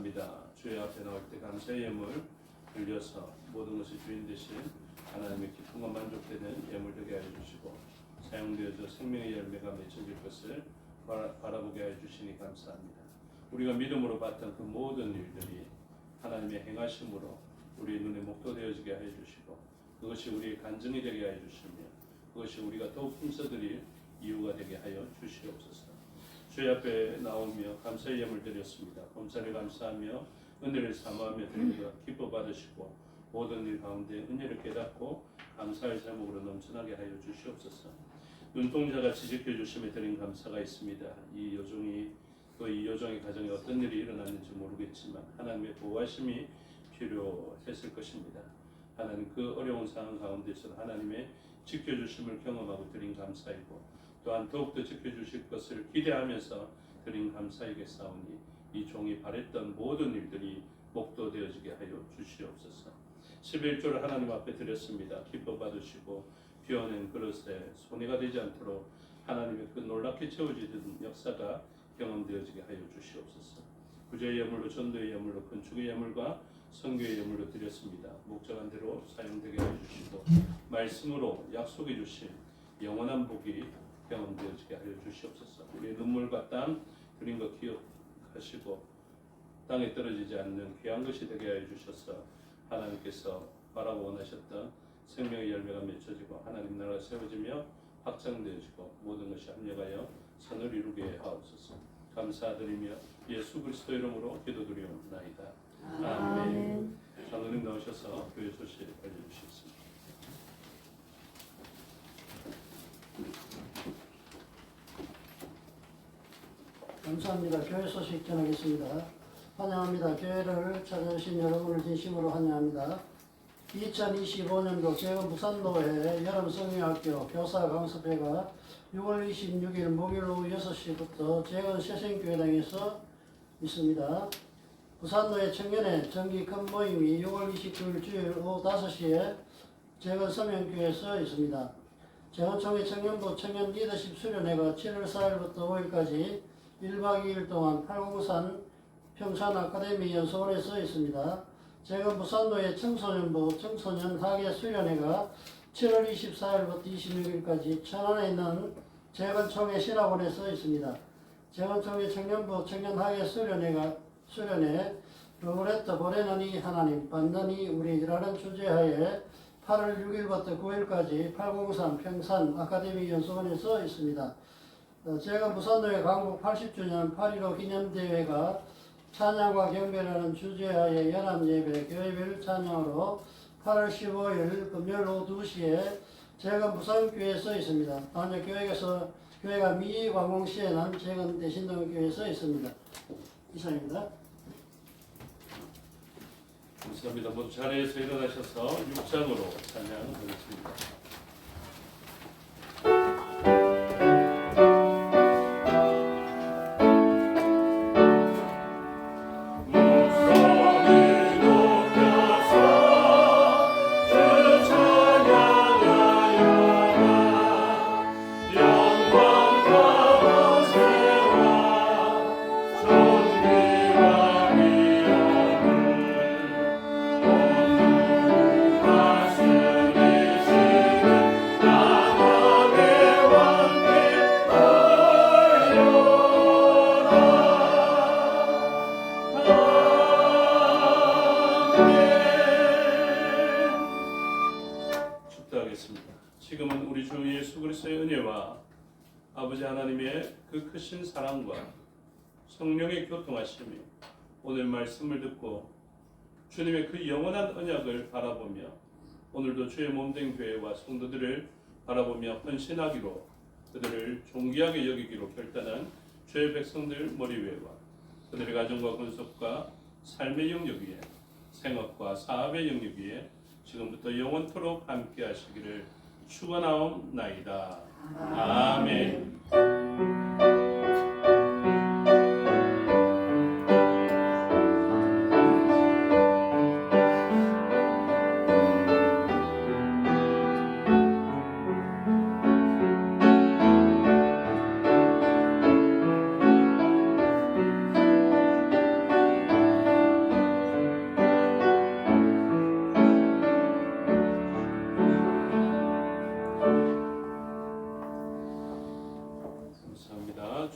감사합니다. 주의 앞에 나올 때 감사의 예물 들려서 모든 것이 주인 되신 하나님의 기쁨과 만족되는 예물 되게 하여 주시고 사용되어져 생명의 열매가 맺혀질 것을 바라보게 하여 주시니 감사합니다. 우리가 믿음으로 봤던 그 모든 일들이 하나님의 행하심으로 우리의 눈에 목도되어지게 하여 주시고 그것이 우리의 간증이 되게 하여 주시며 그것이 우리가 더욱 힘써드릴 이유가 되게 하여 주시옵소서. 주의 앞에 나오며 감사의 예물 드렸습니다. 범사를 감사하며 은혜를 사모하며 드리며 기뻐 받으시고 모든 일 가운데 은혜를 깨닫고 감사의 제목으로 넘쳐나게 하여 주시옵소서. 눈동자같이 지켜주심에 드린 감사가 있습니다. 이 여종의 가정에 어떤 일이 일어났는지 모르겠지만 하나님의 보호하심이 필요했을 것입니다. 하나님 그 어려운 상황 가운데서 하나님의 지켜주심을 경험하고 드린 감사이고 또한 더욱더 지켜주실 것을 기대하면서 드린 감사이겠사오니 이 종이 바랬던 모든 일들이 목도되어지게 하여 주시옵소서. 11조를 하나님 앞에 드렸습니다. 기뻐 받으시고 비워낸 그릇에 손해가 되지 않도록 하나님의 그 놀랍게 채워지는 역사가 경험되어지게 하여 주시옵소서. 구제의 예물로 전도의 예물로 건축의 예물과 선교의 예물로 드렸습니다. 목적한 대로 사용되게 하여 주시고 말씀으로 약속해 주신 영원한 복이 경험되어지게 하여 주시옵소서. 우리의 눈물과 땀 드린 것 기억하시고 땅에 떨어지지 않는 귀한 것이 되게 하여 주셔서 하나님께서 바라고 원하셨던 생명의 열매가 맺혀지고 하나님 나라가 세워지며 확장되어지고 모든 것이 합력하여 선을 이루게 하옵소서. 감사드리며 예수 그리스도 이름으로 기도드리옵나이다. 아멘. 장로님 나오셔서 교회 소식 알려주시겠습니다. 감사합니다. 교회 소식 전하겠습니다. 환영합니다. 교회를 찾아주신 여러분을 진심으로 환영합니다. 2025년도 재건 부산노회 여름성경학교 교사 강습회가 6월 26일 목요일 오후 6시부터 재건 새생교회당에서 있습니다. 부산노회 청년회 정기 큰 모임이 6월 29일 주일 오후 5시에 재건 서명교회에서 있습니다. 재건총회 청년부 청년 리더십 수련회가 7월 4일부터 5일까지 1박 2일 동안 팔공산 평산 아카데미 연수원에서 있습니다. 재건 부산노회 청소년부 청소년 학예 수련회가 7월 24일부터 26일까지 천안에 있는 재건총회 신학원에서 있습니다. 재건총회 청년부 청년학예 수련회 로브레트 보내느니 하나님 받느니 우리라는 주제하에 8월 6일부터 9일까지 803 평산 아카데미 연수원에서 있습니다. 재건 부산노회 강국 80주년 8.15 기념대회가 찬양과 경배라는 주제하에 연합예배 교회별 찬양으로 8월 15일 금요일 오후 2시에 재건 부산교회에서 있습니다. 단역 교회가 미광공시에 난 재건 대신동교회에서 있습니다. 이상입니다. 감사합니다. 모두 자리에서 일어나셔서 6장으로 찬양하겠습니다. 지금은 우리 주 예수 그리스도의 은혜와 아버지 하나님의 그 크신 사랑과 성령의 교통하심이 오늘 말씀을 듣고 주님의 그 영원한 언약을 바라보며 오늘도 주의 몸된 교회와 성도들을 바라보며 헌신하기로 그들을 존귀하게 여기기로 결단한 주의 백성들 머리 위에와 그들의 가정과 건속과 삶의 영역 위에 생업과 사업의 영역 위에 지금부터 영원토록 함께 하시기를 축원하옵나이다. 아멘.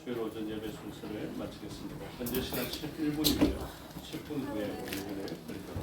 주일 오전 예배 순서를 마치겠습니다. 현재 시간 1분이고요. 10분 후에 오늘을 드리도록